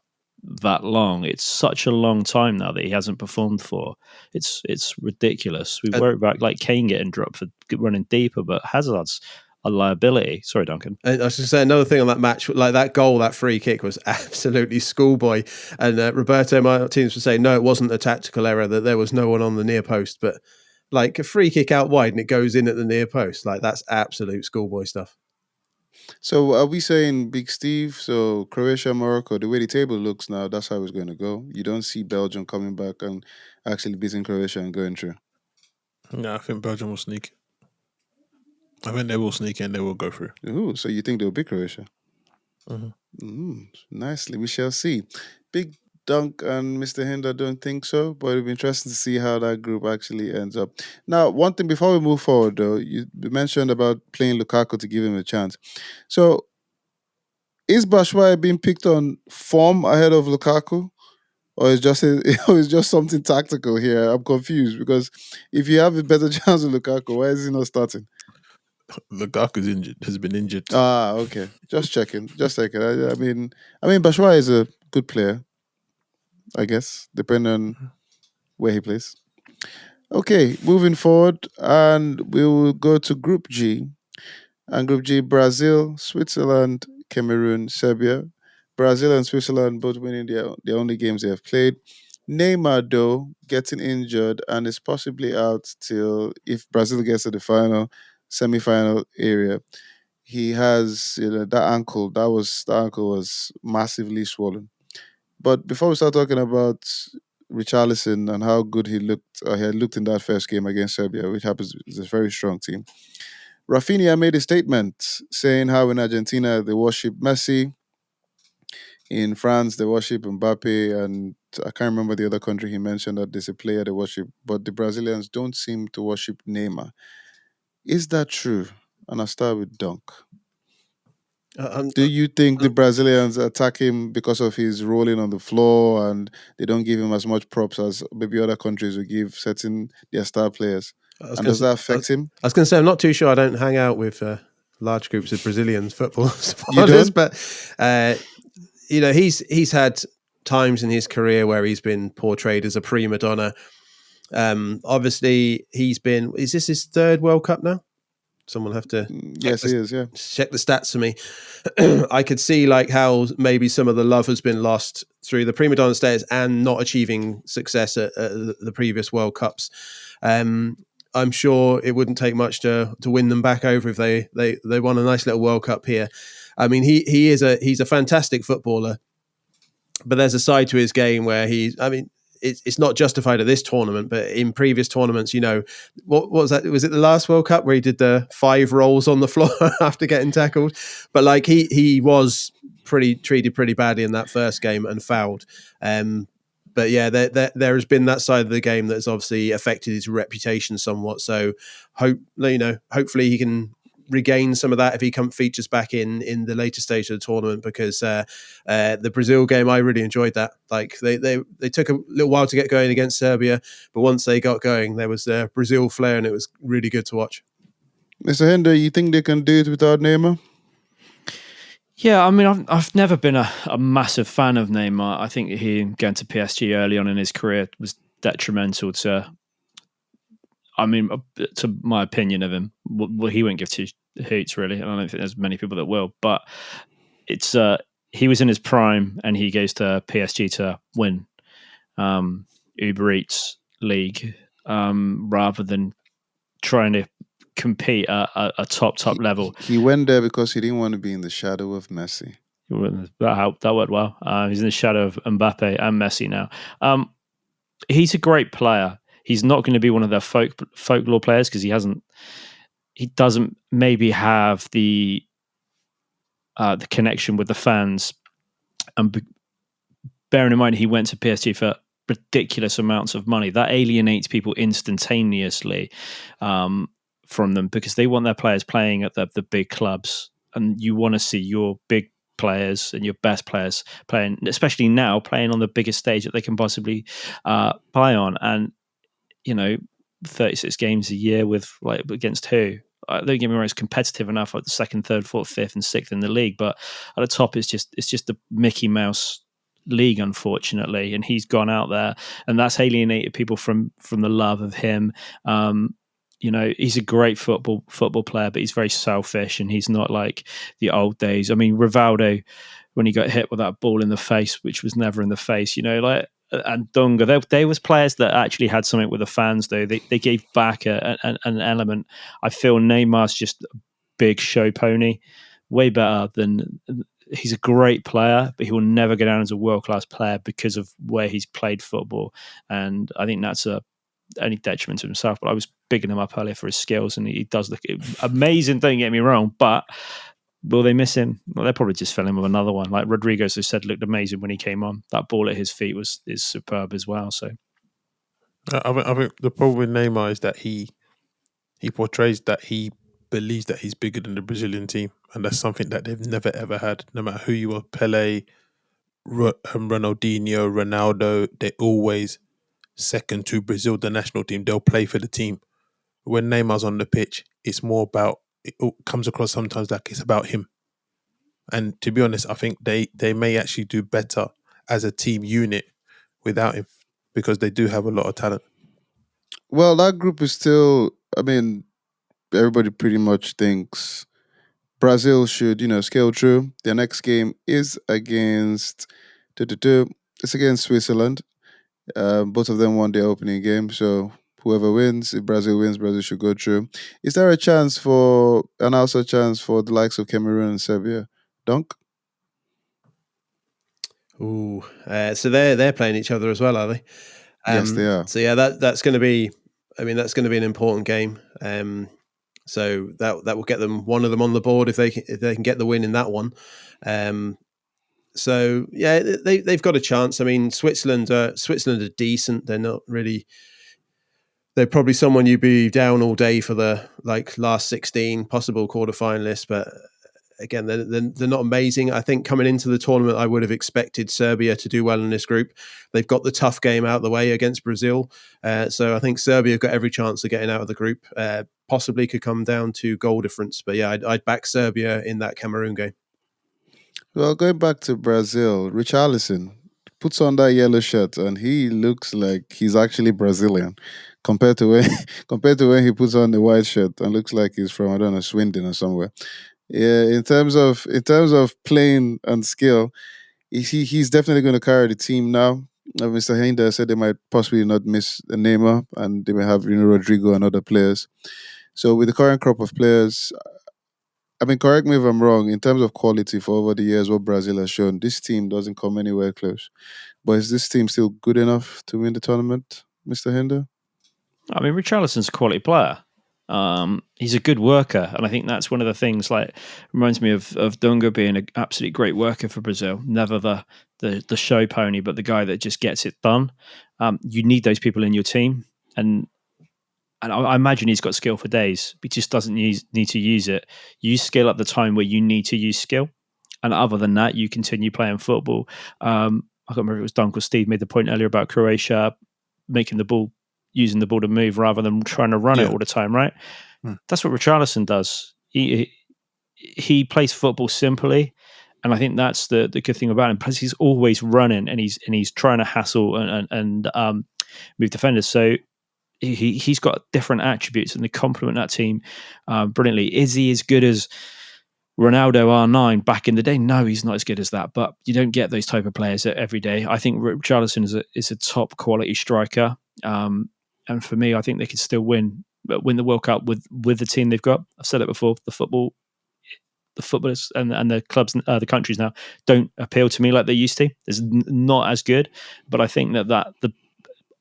that long. It's such a long time now that he hasn't performed for. It's ridiculous. We worry about like Kane getting dropped for running deeper, but Hazard's a liability. Sorry, Duncan. And I was going to say another thing on that match, like that goal, that free kick was absolutely schoolboy. And Roberto Martinez was saying, no, it wasn't a tactical error, that there was no one on the near post. But like a free kick out wide and it goes in at the near post, like that's absolute schoolboy stuff. So are we saying Big Steve? So Croatia, Morocco, the way the table looks now, that's how it's going to go. You don't see Belgium coming back and actually beating Croatia and going through. No, I think Belgium will sneak. I think they will sneak in. They will go through. Ooh, so you think they'll beat Croatia? Nicely, we shall see. Big Dunc and Mr. Hinder don't think so, but it'll be interesting to see how that group actually ends up. Now, one thing before we move forward, though, you mentioned about playing Lukaku to give him a chance. So, is Batshuayi being picked on form ahead of Lukaku, or is just something tactical here? I'm confused because if you have a better chance with Lukaku, why is he not starting? Lukaku's injured. Has been injured. Ah, okay. Just checking. I mean, Batshuayi is a good player, I guess, depending on where he plays. Okay, moving forward, and we will go to Group G. And Group G, Brazil, Switzerland, Cameroon, Serbia. Brazil and Switzerland both winning their only games they have played. Neymar, though, getting injured and is possibly out till if Brazil gets to the semi-final area. He has that ankle. That ankle was massively swollen. But before we start talking about Richarlison and how good he had looked in that first game against Serbia, which happens is a very strong team. Rafinha made a statement saying how in Argentina they worship Messi, in France they worship Mbappe, and I can't remember the other country he mentioned that there's a player they worship, but the Brazilians don't seem to worship Neymar. Is that true? And I'll start with Dunk. Do you think the Brazilians attack him because of his rolling on the floor and they don't give him as much props as maybe other countries would give certain their star players? And does that affect him? I was going to say, I'm not too sure. I don't hang out with large groups of Brazilian football You supporters, don't? but he's had times in his career where he's been portrayed as a prima donna. Obviously, he's been. Is this his third World Cup now? Someone have to. Yes, he is. Yeah. Check the stats for me. I could see like how maybe some of the love has been lost through the prima donna status and not achieving success at the previous World Cups. I'm sure it wouldn't take much to win them back over if they won a nice little World Cup here. I mean, he's a fantastic footballer, but there's a side to his game where it's not justified at this tournament, but in previous tournaments, what was that? Was it the last World Cup where he did the 5 rolls on the floor after getting tackled? But like he was treated pretty badly in that first game and fouled. But yeah, there has been that side of the game that has obviously affected his reputation somewhat. So hopefully he can regain some of that if he features back in the later stage of the tournament, because the Brazil game, I really enjoyed that. Like they took a little while to get going against Serbia, but once they got going, there was the Brazil flair and it was really good to watch. Mr. Hinder, you think they can do it without Neymar? Yeah, I mean, I've never been a massive fan of Neymar. I think he going to PSG early on in his career was detrimental to my opinion of him. Well, he won't give two hoots, really. I don't think there's many people that will. But it's he was in his prime, and he goes to PSG to win Uber Eats League rather than trying to compete at a top level. He went there because he didn't want to be in the shadow of Messi. That worked well. He's in the shadow of Mbappe and Messi now. He's a great player. He's not going to be one of their folklore players because he doesn't maybe have the the connection with the fans, and bearing in mind he went to PSG for ridiculous amounts of money, that alienates people instantaneously from them, because they want their players playing at the big clubs, and you want to see your big players and your best players playing, especially now, playing on the biggest stage that they can possibly play on. And 36 games a year with, like, against who? Don't get me wrong, it's competitive enough at the second, third, fourth, fifth, and sixth in the league, but at the top, it's just a Mickey Mouse league, unfortunately. And he's gone out there, and that's alienated people from the love of him. He's a great football player, but he's very selfish, and he's not like the old days. I mean, Rivaldo, when he got hit with that ball in the face, which was never in the face, and Dunc, they was players that actually had something with the fans, though. They gave back an element. I feel Neymar's just a big show pony, way better than. He's a great player, but he will never go down as a world-class player because of where he's played football. And I think that's only detriment to himself. But I was bigging him up earlier for his skills, and he does look amazing, don't get me wrong. But will they miss him? Well, they'll probably just fill him with another one. Like Rodrigo, as I said, looked amazing when he came on. That ball at his feet is superb as well. So I think the problem with Neymar is that he portrays that he believes that he's bigger than the Brazilian team, and that's something that they've never ever had. No matter who you are, Pele, Ronaldinho, Ronaldo, they're always second to Brazil, the national team. They'll play for the team. When Neymar's on the pitch, it's more about, it comes across sometimes like it's about him. And to be honest, I think they may actually do better as a team unit without him, because they do have a lot of talent. Well, that group is still. I mean, everybody pretty much thinks Brazil should, scale through. Their next game is against. It's against Switzerland. Both of them won their opening game, so whoever wins, if Brazil wins, Brazil should go through. Is there a chance also a chance for the likes of Cameroon and Serbia? Dunc? Ooh, so they're playing each other as well, are they? Yes, they are. So yeah, that's going to be. I mean, that's going to be an important game. So that will get one of them on the board if they can get the win in that one. So yeah, they've got a chance. I mean, Switzerland are decent. They're not really. They're probably someone you'd be down all day for the last 16 possible quarterfinalists, but again, they're not amazing. I think coming into the tournament, I would have expected Serbia to do well in this group. They've got the tough game out of the way against Brazil. So I think Serbia have got every chance of getting out of the group. Possibly could come down to goal difference. But yeah, I'd back Serbia in that Cameroon game. Well, going back to Brazil, Richarlison puts on that yellow shirt and he looks like he's actually Brazilian compared to when he puts on the white shirt and looks like he's from, I don't know, Swindon or somewhere. Yeah, in terms of playing and skill, he's definitely going to carry the team now. Mr. Hinder said they might possibly not miss a Neymar, and they may have Rodrigo and other players. So with the current crop of players, I mean, correct me if I'm wrong. In terms of quality for over the years, what Brazil has shown, this team doesn't come anywhere close. But is this team still good enough to win the tournament, Mr. Hinder? I mean, Richarlison's a quality player. He's a good worker, and I think that's one of the things. Like, reminds me of Dunga being an absolutely great worker for Brazil. Never the show pony, but the guy that just gets it done. You need those people in your team, and I imagine he's got skill for days, but he just doesn't need to use it. Use skill at the time where you need to use skill, and other than that, you continue playing football. I can't remember if it was Dunc or Steve made the point earlier about Croatia using the ball to move rather than trying to run it all the time, right? That's what Richarlison does. He plays football simply, and I think that's the good thing about him. Plus, he's always running, and he's trying to hassle and move defenders. So he's got different attributes, and they complement that team brilliantly. Is he as good as Ronaldo R9 back in the day? No, he's not as good as that, but you don't get those type of players every day. I think Richarlison is a top quality striker. And for me, I think they could still win the World Cup with the team they've got. I've said it before, the footballers and the clubs, the countries now don't appeal to me like they used to. It's not as good, but I think that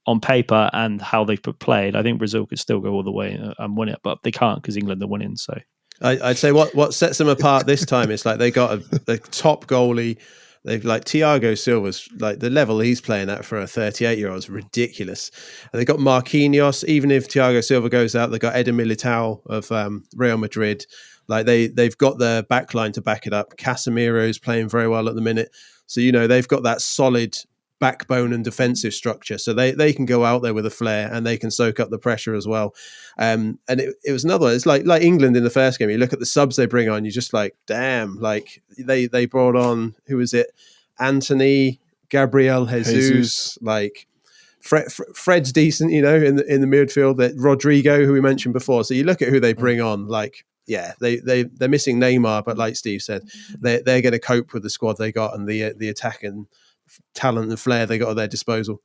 on paper and how they've played, I think Brazil could still go all the way and win it, but they can't because England are winning. So I'd say what sets them apart this time is like they got a top goalie. They've like Thiago Silva's like the level he's playing at for a 38-year-old is ridiculous. And they got Marquinhos. Even if Thiago Silva goes out, they got Eder Militao of Real Madrid. Like they've got the back line to back it up. Casemiro's playing very well at the minute. So, they've got that solid backbone and defensive structure. So they can go out there with a flair and they can soak up the pressure as well. And it was another one. It's like England in the first game. You look at the subs they bring on, you're just like, damn, like they brought on, who was it? Anthony, Gabriel Jesus. Like Fred's decent, in the midfield. That Rodrigo, who we mentioned before. So you look at who they bring on, like, yeah, they're missing Neymar, but like Steve said, they're going to cope with the squad they got and the attack and talent and flair they got at their disposal.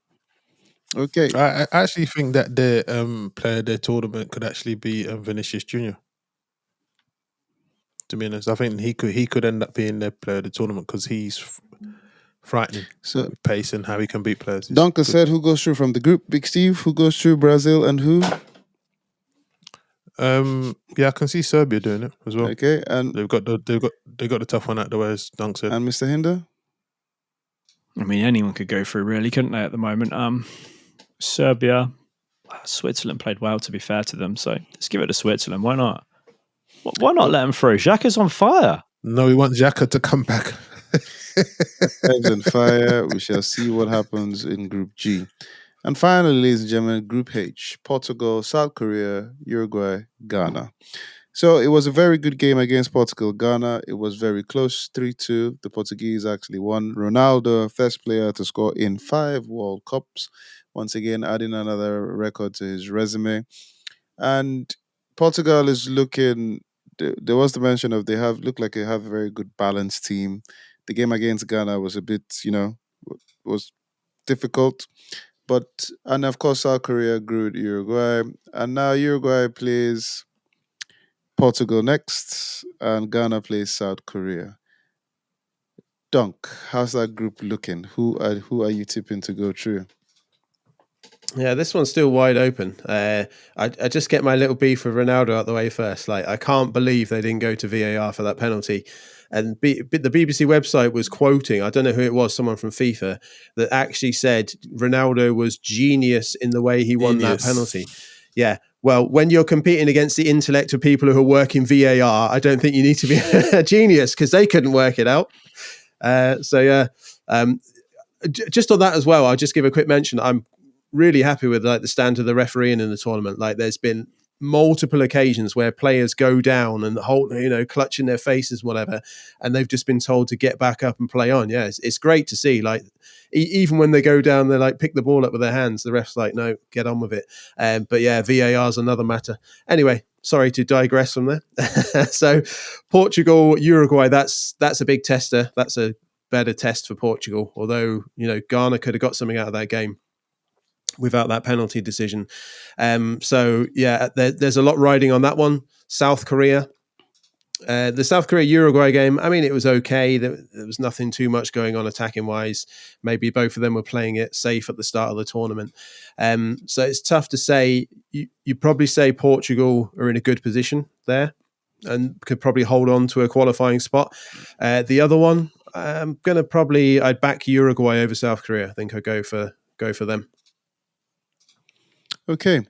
Okay. I actually think that their player of their tournament could actually be Vinicius Junior. To be honest, I think he could end up being their player of the tournament because he's frightening. So with pace and how he can beat players. Dunc said, who goes through from the group? Big Steve, who goes through Brazil and who? Yeah, I can see Serbia doing it as well. Okay, and They've got the tough one out the way, as Dunc said. And Mr. Hinder? I mean, anyone could go through, really, couldn't they, at the moment? Serbia, Switzerland played well, to be fair to them. So let's give it to Switzerland. Why not? Why not let them through? Xhaka's on fire. No, we want Xhaka to come back. Eggs on fire. We shall see what happens in Group G. And finally, ladies and gentlemen, Group H: Portugal, South Korea, Uruguay, Ghana. So it was a very good game against Portugal. Ghana, it was very close, 3-2. The Portuguese actually won. Ronaldo, first player to score in 5 World Cups. Once again, adding another record to his resume. And Portugal is looking, there was the mention of look like they have a very good balanced team. The game against Ghana was a bit, was difficult. And of course, South Korea grew to Uruguay. And now Uruguay plays Portugal next, and Ghana plays South Korea. Dunc, how's that group looking? Who are you tipping to go through? Yeah, this one's still wide open. I just get my little beef with Ronaldo out the way first. Like, I can't believe they didn't go to VAR for that penalty. And the BBC website was quoting, I don't know who it was, someone from FIFA, that actually said Ronaldo was genius in the way he won that penalty. Yeah. Well, when you're competing against the intellect of people who are working VAR, I don't think you need to be a genius because they couldn't work it out. Just on that as well, I'll just give a quick mention. I'm really happy with like the stand of the refereeing in the tournament. Like, there's been multiple occasions where players go down and hold, clutching their faces, whatever, and they've just been told to get back up and play on. Yeah, it's great to see. Like, even when they go down, they like pick the ball up with their hands. The ref's like, no, get on with it. But yeah, VAR is another matter. Anyway, sorry to digress from there. So Portugal, Uruguay, that's a big tester. That's a better test for Portugal. Although, Ghana could have got something out of that game without that penalty decision. So yeah, there's a lot riding on that one. South Korea. The South Korea-Uruguay game, I mean, it was okay. There was nothing too much going on attacking-wise. Maybe both of them were playing it safe at the start of the tournament. So it's tough to say. You probably say Portugal are in a good position there and could probably hold on to a qualifying spot. The other one, I'd back Uruguay over South Korea. I think I'd go for them. Okay.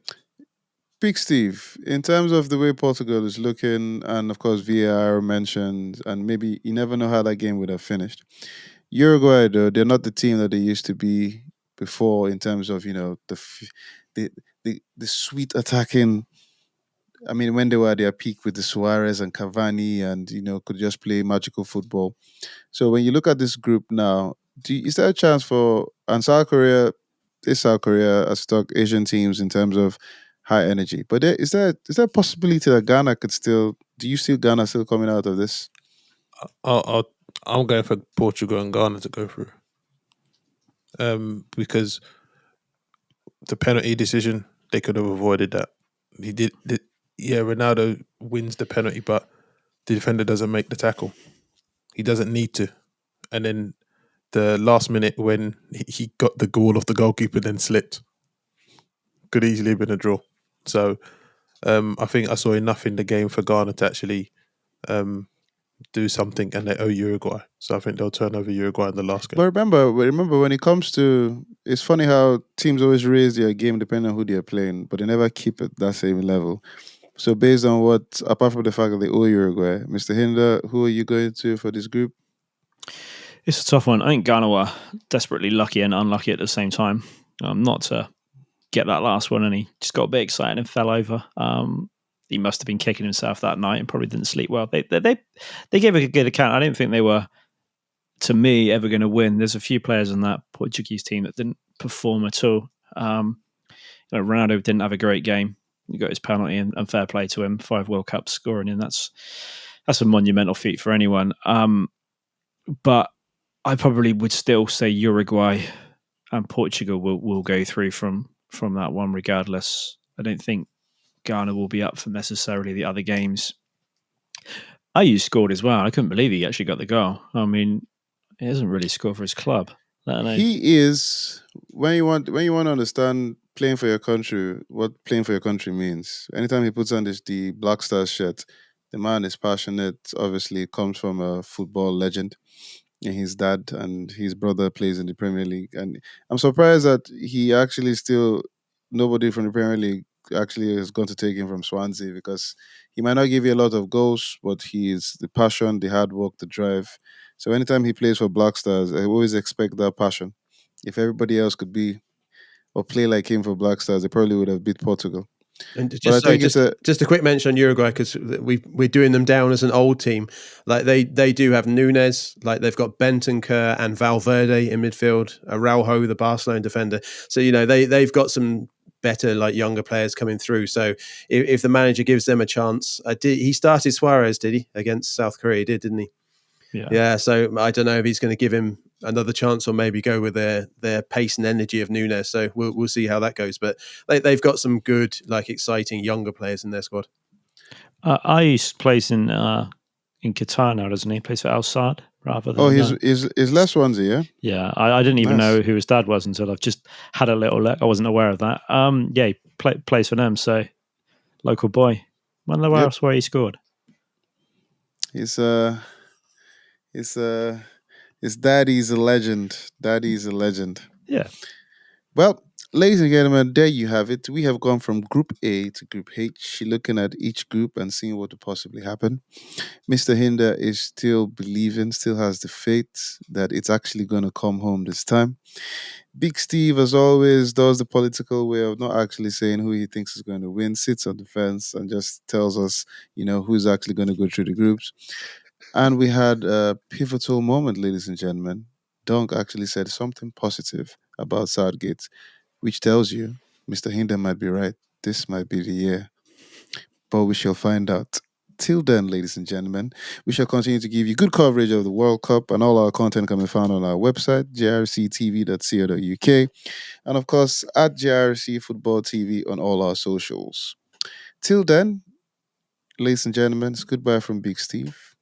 Big Steve, in terms of the way Portugal is looking, and of course VAR mentioned, and maybe you never know how that game would have finished. Uruguay, though, they're not the team that they used to be before in terms of the sweet attacking. I mean, when they were at their peak with the Suarez and Cavani, and could just play magical football. So when you look at this group now, is there a chance for South Korea? Is South Korea as stock Asian teams in terms of high energy? But is there a possibility that Ghana could still? Do you see Ghana still coming out of this? I'm going for Portugal and Ghana to go through. Because the penalty decision, they could have avoided that. Ronaldo wins the penalty, but the defender doesn't make the tackle. He doesn't need to. And then the last minute when he got the goal off the goalkeeper, then slipped. Could easily have been a draw. So I think I saw enough in the game for Ghana to actually do something, and they owe Uruguay. So I think they'll turn over Uruguay in the last game. But remember when it comes to, it's funny how teams always raise their game depending on who they're playing, but they never keep it that same level. So based on what, apart from the fact that they owe Uruguay, Mr. Hinder, who are you going to for this group? It's a tough one. I think Ghana were desperately lucky and unlucky at the same time. Not to get that last one, and he just got a bit excited and fell over. He must have been kicking himself that night and probably didn't sleep well. They gave a good account. I didn't think they were, to me, ever going to win. There's a few players in that Portuguese team that didn't perform at all. Ronaldo didn't have a great game. He got his penalty, and fair play to him. 5 World Cups scoring, and that's a monumental feat for anyone. But I probably would still say Uruguay and Portugal will go through from that one regardless. I don't think Ghana will be up for necessarily the other games. Ayew scored as well. I couldn't believe he actually got the goal. I mean, he hasn't really scored for his club. He is, when you want to understand playing for your country, what playing for your country means. Anytime he puts on the Black Stars shirt, the man is passionate. Obviously, comes from a football legend. And his dad and his brother plays in the Premier League, and I'm surprised that he actually still, nobody from the Premier League actually has gone to take him from Swansea, because he might not give you a lot of goals, but he is the passion, the hard work, the drive. So anytime he plays for Black Stars, I always expect that passion. If everybody else could be or play like him for Black Stars, they probably would have beat Portugal. And But I think just a quick mention on Uruguay, because we're doing them down as an old team. Like they do have Nunes, like they've got Bentancur and Valverde in midfield, Araujo, the Barcelona defender. So they've got some better, like, younger players coming through. So if the manager gives them a chance, he started Suarez, did he, against South Korea? He did, didn't he? Yeah. So I don't know if he's going to give him another chance or maybe go with their pace and energy of Nunes. So we'll see how that goes. But they've got some good, like, exciting younger players in their squad. Ayew plays in Qatar now, doesn't he? He plays for Al Sadd rather than. Oh, his last Swansea, yeah. Yeah, I didn't even Nice. know who his dad was until I've just had a little look. I wasn't aware of that. Yeah, he plays for them. So local boy. Wonder where else where he scored. His daddy's a legend. Daddy's a legend. Yeah. Well, ladies and gentlemen, there you have it. We have gone from Group A to Group H, looking at each group and seeing what could possibly happen. Mr. Hinder is still believing, still has the faith that it's actually going to come home this time. Big Steve, as always, does the political way of not actually saying who he thinks is going to win, sits on the fence and just tells us, who's actually going to go through the groups. And we had a pivotal moment, ladies and gentlemen. Dunc actually said something positive about Southgate, which tells you Mr. Hinder might be right. This might be the year. But we shall find out. Till then, ladies and gentlemen, we shall continue to give you good coverage of the World Cup, and all our content can be found on our website, grctv.co.uk, and of course at JRC Football TV on all our socials. Till then, ladies and gentlemen, it's goodbye from Big Steve.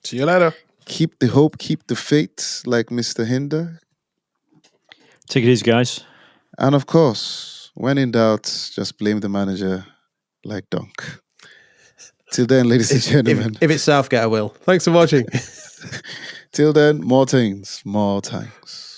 See you later. Keep the hope, keep the faith, like Mr. Hinder. Take it easy, guys. And of course, when in doubt, just blame the manager, like Dunc. Till then, ladies and gentlemen. If it's Southgate, I will. Thanks for watching. Till then, more things, more times.